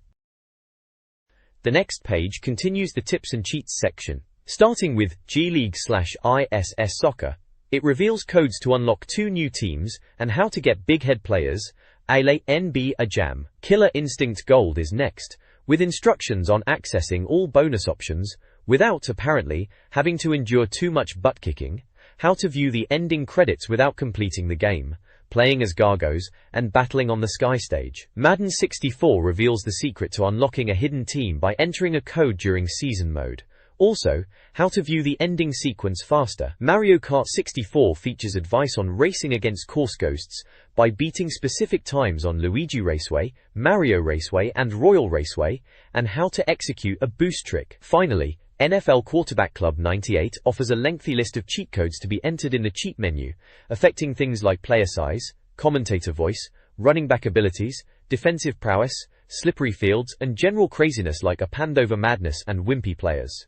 The next page continues the tips and cheats section. Starting with G-League/ISS Soccer, it reveals codes to unlock 2 new teams and how to get big head players. Ale NB a Jam. Killer Instinct Gold is next, with instructions on accessing all bonus options, without, apparently, having to endure too much butt-kicking, how to view the ending credits without completing the game, playing as Gargos, and battling on the Sky Stage. Madden 64 reveals the secret to unlocking a hidden team by entering a code during Season Mode. Also, how to view the ending sequence faster. Mario Kart 64 features advice on racing against course ghosts by beating specific times on Luigi Raceway, Mario Raceway, and Royal Raceway, and how to execute a boost trick. Finally, NFL Quarterback Club 98 offers a lengthy list of cheat codes to be entered in the cheat menu, affecting things like player size, commentator voice, running back abilities, defensive prowess, slippery fields, and general craziness like a Pandover Madness and Wimpy players.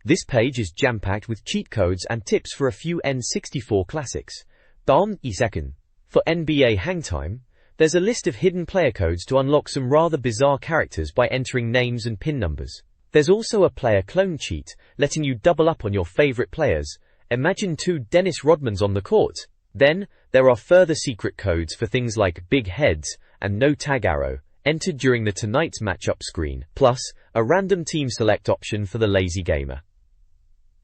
This page is jam-packed with cheat codes and tips for a few N64 classics. Down second. For NBA Hangtime, there's a list of hidden player codes to unlock some rather bizarre characters by entering names and pin numbers. There's also a player clone cheat, letting you double up on your favorite players. Imagine 2 Dennis Rodmans on the court. Then, there are further secret codes for things like big heads and no tag arrow, entered during the Tonight's Matchup screen, plus a random team select option for the lazy gamer.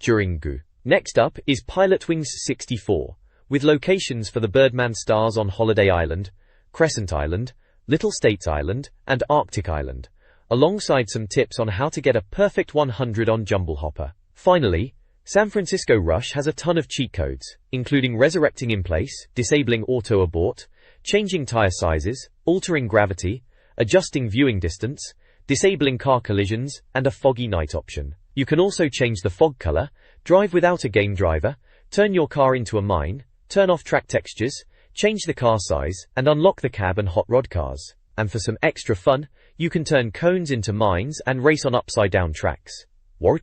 During GU. Next up is Pilotwings 64, with locations for the Birdman stars on Holiday Island, Crescent Island, Little States Island, and Arctic Island, alongside some tips on how to get a perfect 100 on Jumble Hopper. Finally, San Francisco Rush has a ton of cheat codes, including resurrecting in place, disabling auto abort, changing tire sizes, altering gravity, adjusting viewing distance, disabling car collisions, and a foggy night option. You can also change the fog color, drive without a game driver, turn your car into a mine, turn off track textures, change the car size, and unlock the cab and hot rod cars. And for some extra fun, you can turn cones into mines and race on upside-down tracks. What?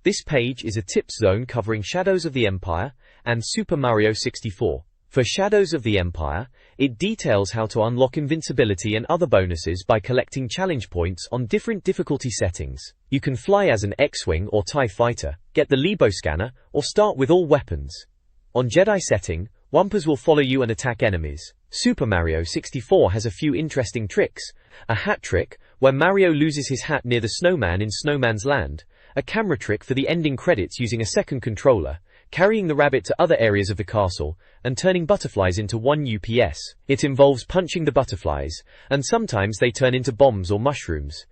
This page is a tips zone covering Shadows of the Empire and Super Mario 64. For Shadows of the Empire, it details how to unlock invincibility and other bonuses by collecting challenge points on different difficulty settings. You can fly as an X-Wing or TIE fighter, get the Lebo scanner, or start with all weapons. On Jedi setting, Wumpas will follow you and attack enemies. Super Mario 64 has a few interesting tricks. A hat trick, where Mario loses his hat near the snowman in Snowman's Land. A camera trick for the ending credits using a second controller. Carrying the rabbit to other areas of the castle, and turning butterflies into one UPS. It involves punching the butterflies, and sometimes they turn into bombs or mushrooms.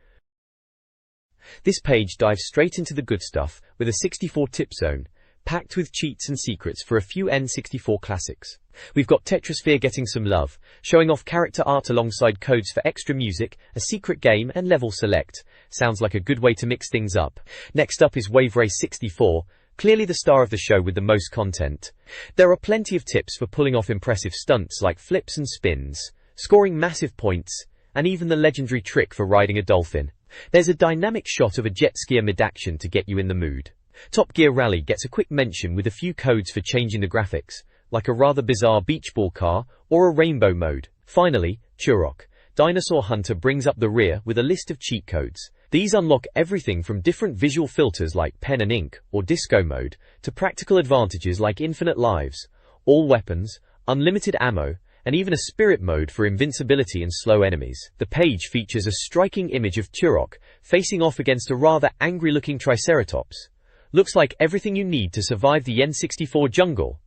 This page dives straight into the good stuff, with a 64 tip zone, packed with cheats and secrets for a few N64 classics. We've got Tetrasphere getting some love, showing off character art alongside codes for extra music, a secret game, and level select. Sounds like a good way to mix things up. Next up is Wave Race 64, clearly the star of the show with the most content. There are plenty of tips for pulling off impressive stunts like flips and spins, scoring massive points, and even the legendary trick for riding a dolphin. There's a dynamic shot of a jet skier mid-action to get you in the mood. Top Gear Rally gets a quick mention with a few codes for changing the graphics, like a rather bizarre beach ball car or a rainbow mode. Finally, Turok, Dinosaur Hunter brings up the rear with a list of cheat codes. These unlock everything from different visual filters like pen and ink or disco mode to practical advantages like infinite lives, all weapons, unlimited ammo, and even a spirit mode for invincibility and slow enemies. The page features a striking image of Turok facing off against a rather angry-looking Triceratops. Looks like everything you need to survive the N64 jungle.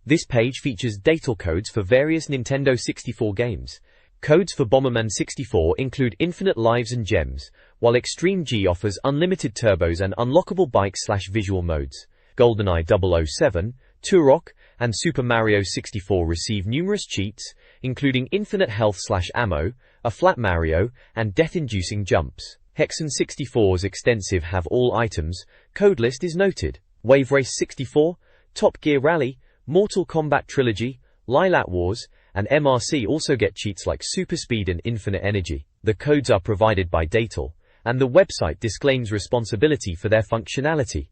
This page features data codes for various Nintendo 64 games. Codes for Bomberman 64 include infinite lives and gems, while Extreme G offers unlimited turbos and unlockable bike/visual modes. GoldenEye 007, Turok, and Super Mario 64 receive numerous cheats, including infinite health/ammo, a flat Mario, and death-inducing jumps. Hexen 64's extensive have all items code list is noted. Wave Race 64, Top Gear Rally, Mortal Kombat Trilogy, Lilat Wars, and MRC also get cheats like Super Speed and Infinite Energy. The codes are provided by Datal, and the website disclaims responsibility for their functionality.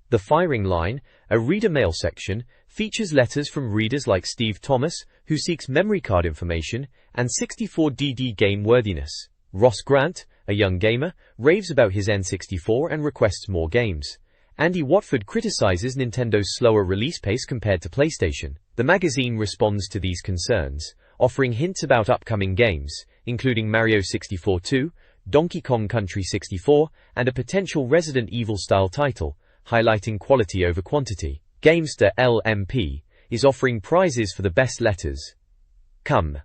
The Firing Line, a reader mail section, features letters from readers like Steve Thomas, who seeks memory card information, and 64DD game worthiness. Ross Grant, a young gamer, raves about his N64 and requests more games. Andy Watford criticizes Nintendo's slower release pace compared to PlayStation. The magazine responds to these concerns, offering hints about upcoming games, including Mario 64 2, Donkey Kong Country 64, and a potential Resident Evil-style title, highlighting quality over quantity. Gamester LMP is offering prizes for the best letters. Come.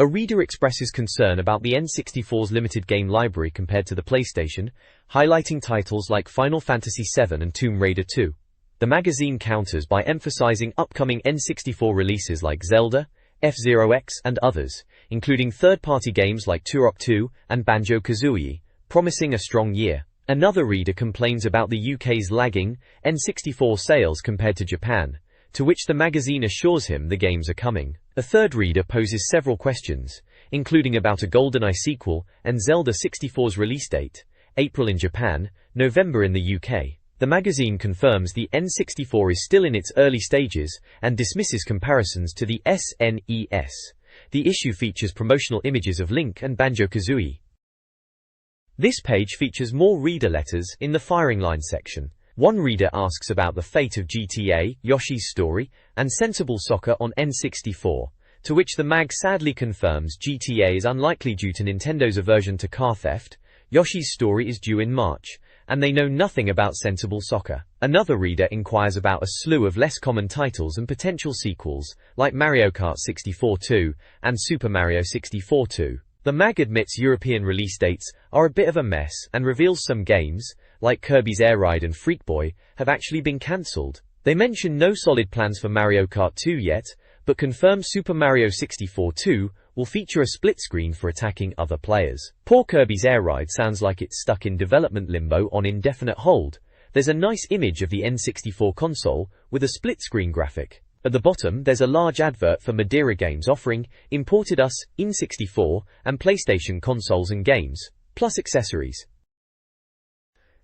A reader expresses concern about the N64's limited game library compared to the PlayStation, highlighting titles like Final Fantasy VII and Tomb Raider 2. The magazine counters by emphasizing upcoming N64 releases like Zelda, F-Zero X, and others, including third-party games like Turok 2 and Banjo-Kazooie, promising a strong year. Another reader complains about the UK's lagging N64 sales compared to Japan, to which the magazine assures him the games are coming. A third reader poses several questions, including about a GoldenEye sequel and Zelda 64's release date, April in Japan, November in the UK. The magazine confirms the N64 is still in its early stages and dismisses comparisons to the SNES. The issue features promotional images of Link and Banjo-Kazooie. This page features more reader letters in the Firing Line section. One reader asks about the fate of GTA, Yoshi's Story, and Sensible Soccer on N64, to which the mag sadly confirms GTA is unlikely due to Nintendo's aversion to car theft, Yoshi's Story is due in March, and they know nothing about Sensible Soccer. Another reader inquires about a slew of less common titles and potential sequels, like Mario Kart 64 2 and Super Mario 64 2. The mag admits European release dates are a bit of a mess and reveals some games, like Kirby's Air Ride and Freak Boy, have actually been cancelled. They mention no solid plans for Mario Kart 2 yet, but confirm Super Mario 64 2 will feature a split screen for attacking other players. Poor Kirby's Air Ride sounds like it's stuck in development limbo on indefinite hold, there's a nice image of the N64 console with a split-screen graphic. At the bottom, there's a large advert for Madeira Games offering imported us N64 and PlayStation consoles and games, plus accessories.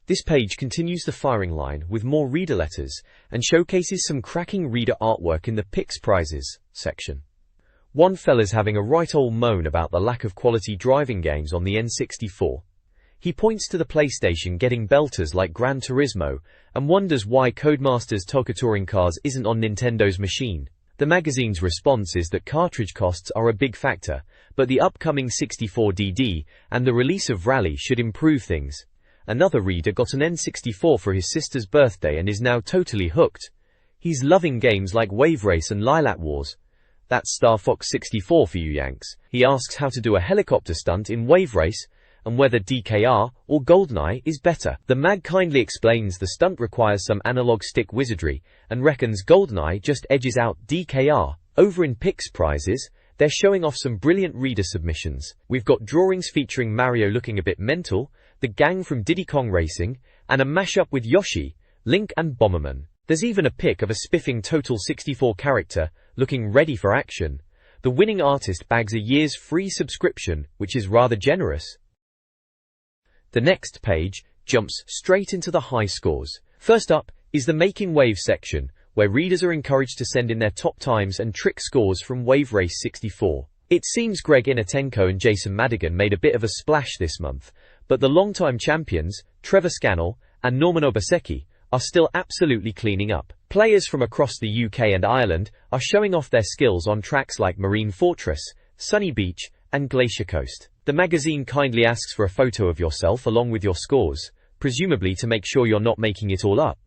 This page continues the firing line with more reader letters and showcases some cracking reader artwork in the Picks Prizes section. One fella's having a right old moan about the lack of quality driving games on the N64. He points to the PlayStation getting belters like Gran Turismo and wonders why Codemasters Toka Touring Cars isn't on Nintendo's machine. The magazine's response is that cartridge costs are a big factor, but the upcoming 64DD and the release of Rally should improve things. Another reader got an N64 for his sister's birthday and is now totally hooked. He's loving games like Wave Race and Lilac Wars. That's Star Fox 64 for you Yanks. He asks how to do a helicopter stunt in Wave Race and whether DKR or GoldenEye is better. The mag kindly explains the stunt requires some analog stick wizardry and reckons GoldenEye just edges out DKR. Over in Picks Prizes, they're showing off some brilliant reader submissions. We've got drawings featuring Mario looking a bit mental, the gang from Diddy Kong Racing, and a mashup with Yoshi, Link and Bomberman. There's even a pic of a spiffing Total 64 character looking ready for action. The winning artist bags a year's free subscription, which is rather generous. The next page jumps straight into the high scores. First up is the Making Wave section, where readers are encouraged to send in their top times and trick scores from Wave Race 64. It seems Greg Inatenko and Jason Madigan made a bit of a splash this month, but the longtime champions, Trevor Scannell and Norman Obaseki, are still absolutely cleaning up. Players from across the UK and Ireland are showing off their skills on tracks like Marine Fortress, Sunny Beach, and Glacier Coast. The magazine kindly asks for a photo of yourself along with your scores, presumably to make sure you're not making it all up.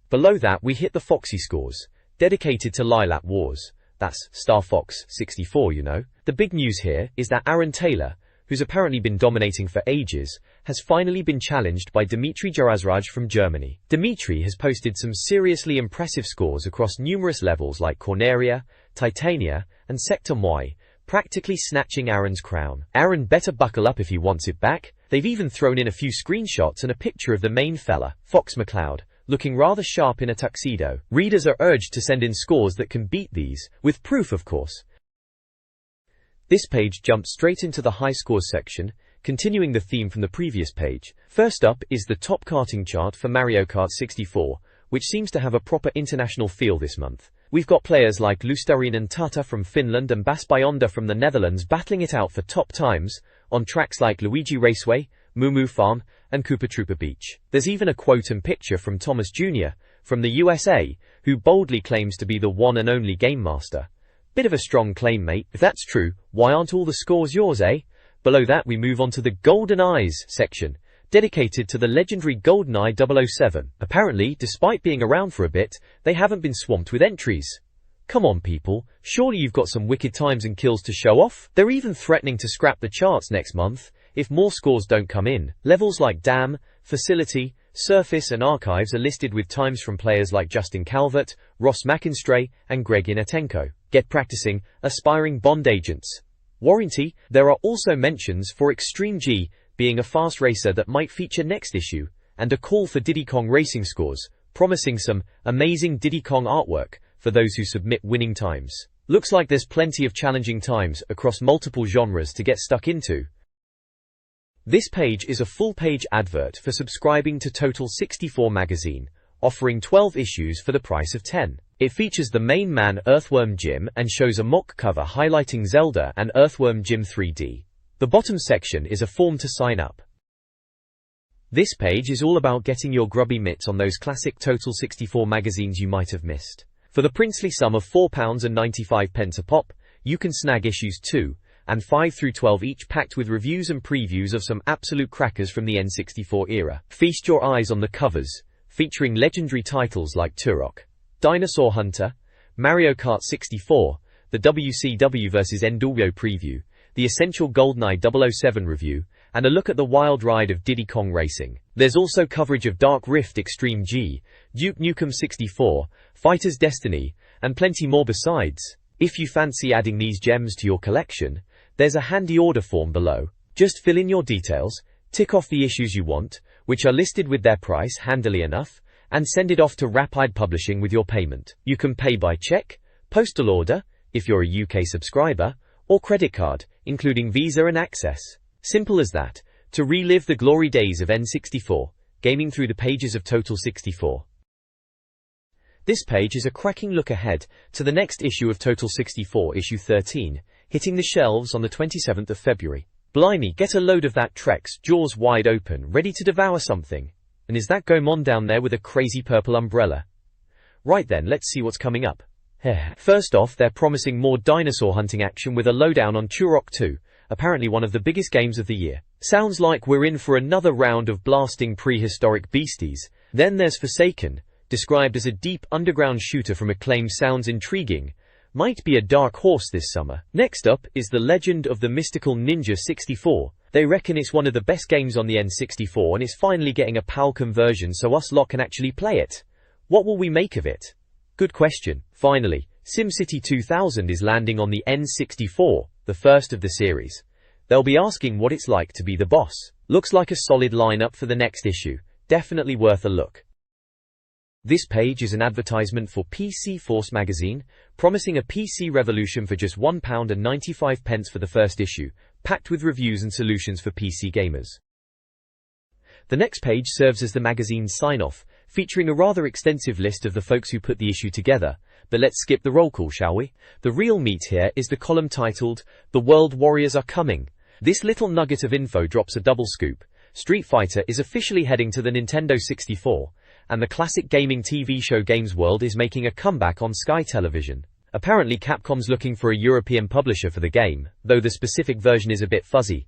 Below that we hit the Foxy scores, dedicated to Lilac Wars. That's Star Fox 64, you know. The big news here is that Aaron Taylor, who's apparently been dominating for ages, has finally been challenged by Dmitry Jarazraj from Germany. Dmitry has posted some seriously impressive scores across numerous levels like Corneria, Titania, and Sector Y, practically snatching Aaron's crown. Aaron better buckle up if he wants it back. They've even thrown in a few screenshots and a picture of the main fella, Fox McCloud, looking rather sharp in a tuxedo. Readers are urged to send in scores that can beat these, with proof of course. This page jumps straight into the high scores section, continuing the theme from the previous page. First up is the top karting chart for Mario Kart 64, which seems to have a proper international feel this month. We've got players like Lustarinen Tata from Finland and Bas Bionda from the Netherlands battling it out for top times on tracks like Luigi Raceway, Moo Moo Farm, and Koopa Troopa Beach. There's even a quote and picture from Thomas Jr. from the USA, who boldly claims to be the one and only game master. Bit of a strong claim, mate. If that's true, why aren't all the scores yours, eh? Below that we move on to the GoldenEyes section, dedicated to the legendary GoldenEye 007. Apparently, despite being around for a bit, they haven't been swamped with entries. Come on people, surely you've got some wicked times and kills to show off? They're even threatening to scrap the charts next month if more scores don't come in. Levels like Dam, Facility, Surface and Archives are listed with times from players like Justin Calvert, Ross McInstray and Greg Inatenko. Get practicing, aspiring Bond agents. Warranty, there are also mentions for Extreme G being a fast racer that might feature next issue, and a call for Diddy Kong Racing scores, promising some amazing Diddy Kong artwork for those who submit winning times. Looks like there's plenty of challenging times across multiple genres to get stuck into. This page is a full-page advert for subscribing to Total 64 magazine, offering 12 issues for the price of 10. It features the main man Earthworm Jim and shows a mock cover highlighting Zelda and Earthworm Jim 3D. The bottom section is a form to sign up. This page is all about getting your grubby mitts on those classic Total 64 magazines you might have missed. For the princely sum of £4.95 a pop, you can snag issues 2 and 5 through 12 each, packed with reviews and previews of some absolute crackers from the N64 era. Feast your eyes on the covers, featuring legendary titles like Turok, Dinosaur Hunter, Mario Kart 64, the WCW vs Enduro preview, the essential GoldenEye 007 review, and a look at the wild ride of Diddy Kong Racing. There's also coverage of Dark Rift Extreme G, Duke Nukem 64, Fighter's Destiny, and plenty more besides. If you fancy adding these gems to your collection, there's a handy order form below. Just fill in your details, tick off the issues you want, which are listed with their price handily enough, and send it off to Rapide Publishing with your payment. You can pay by check, postal order, if you're a UK subscriber, or credit card, including Visa and Access. Simple as that, to relive the glory days of N64, gaming through the pages of Total 64. This page is a cracking look ahead to the next issue of Total 64, issue 13, hitting the shelves on the 27th of February. Blimey, get a load of that Trex, jaws wide open, ready to devour something. And is that Goemon down there with a crazy purple umbrella? Right then, let's see what's coming up. First off, they're promising more dinosaur hunting action with a lowdown on Turok 2, apparently one of the biggest games of the year. Sounds like we're in for another round of blasting prehistoric beasties. Then there's Forsaken, described as a deep underground shooter from Acclaim. Sounds intriguing. Might be a dark horse this summer. Next up is The Legend of the Mystical Ninja 64. They reckon it's one of the best games on the N64 and it's finally getting a PAL conversion so us lot can actually play it. What will we make of it? Good question. Finally, SimCity 2000 is landing on the N64, the first of the series. They'll be asking what it's like to be the boss. Looks like a solid lineup for the next issue. Definitely worth a look. This page is an advertisement for PC Force magazine, promising a PC revolution for just £1.95 for the first issue, packed with reviews and solutions for PC gamers. The next page serves as the magazine's sign-off, featuring a rather extensive list of the folks who put the issue together. But let's skip the roll call, shall we? The real meat here is the column titled, "The World Warriors Are Coming." This little nugget of info drops a double scoop. Street Fighter is officially heading to the Nintendo 64, and the classic gaming TV show Games World is making a comeback on Sky Television. Apparently Capcom's looking for a European publisher for the game, though the specific version is a bit fuzzy.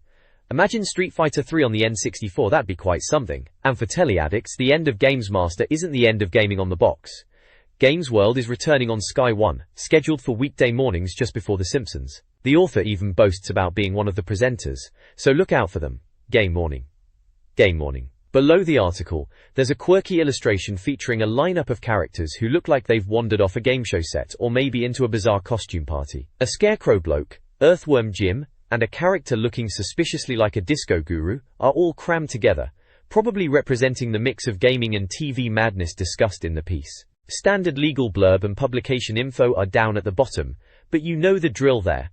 Imagine Street Fighter 3 on the N64, that'd be quite something. And for telly addicts, the end of Games Master isn't the end of gaming on the box. Games World is returning on Sky 1, scheduled for weekday mornings just before The Simpsons. The author even boasts about being one of the presenters, so look out for them. Game Morning. Game Morning. Below the article, there's a quirky illustration featuring a lineup of characters who look like they've wandered off a game show set or maybe into a bizarre costume party. A scarecrow bloke, Earthworm Jim, and a character looking suspiciously like a disco guru are all crammed together, probably representing the mix of gaming and TV madness discussed in the piece. Standard legal blurb and publication info are down at the bottom, but you know the drill there.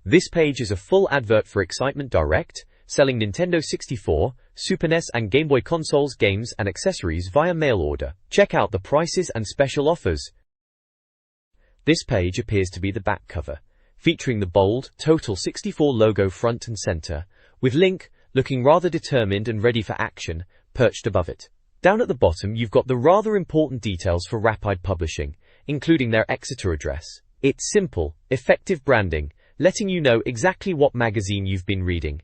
This page is a full advert for Excitement Direct, selling Nintendo 64, Super NES and Game Boy consoles, games and accessories via mail order. Check out the prices and special offers. This page appears to be the back cover, featuring the bold, Total 64 logo front and center, with Link, looking rather determined and ready for action, perched above it. Down at the bottom you've got the rather important details for Rapide Publishing, including their Exeter address. It's simple, effective branding, letting you know exactly what magazine you've been reading.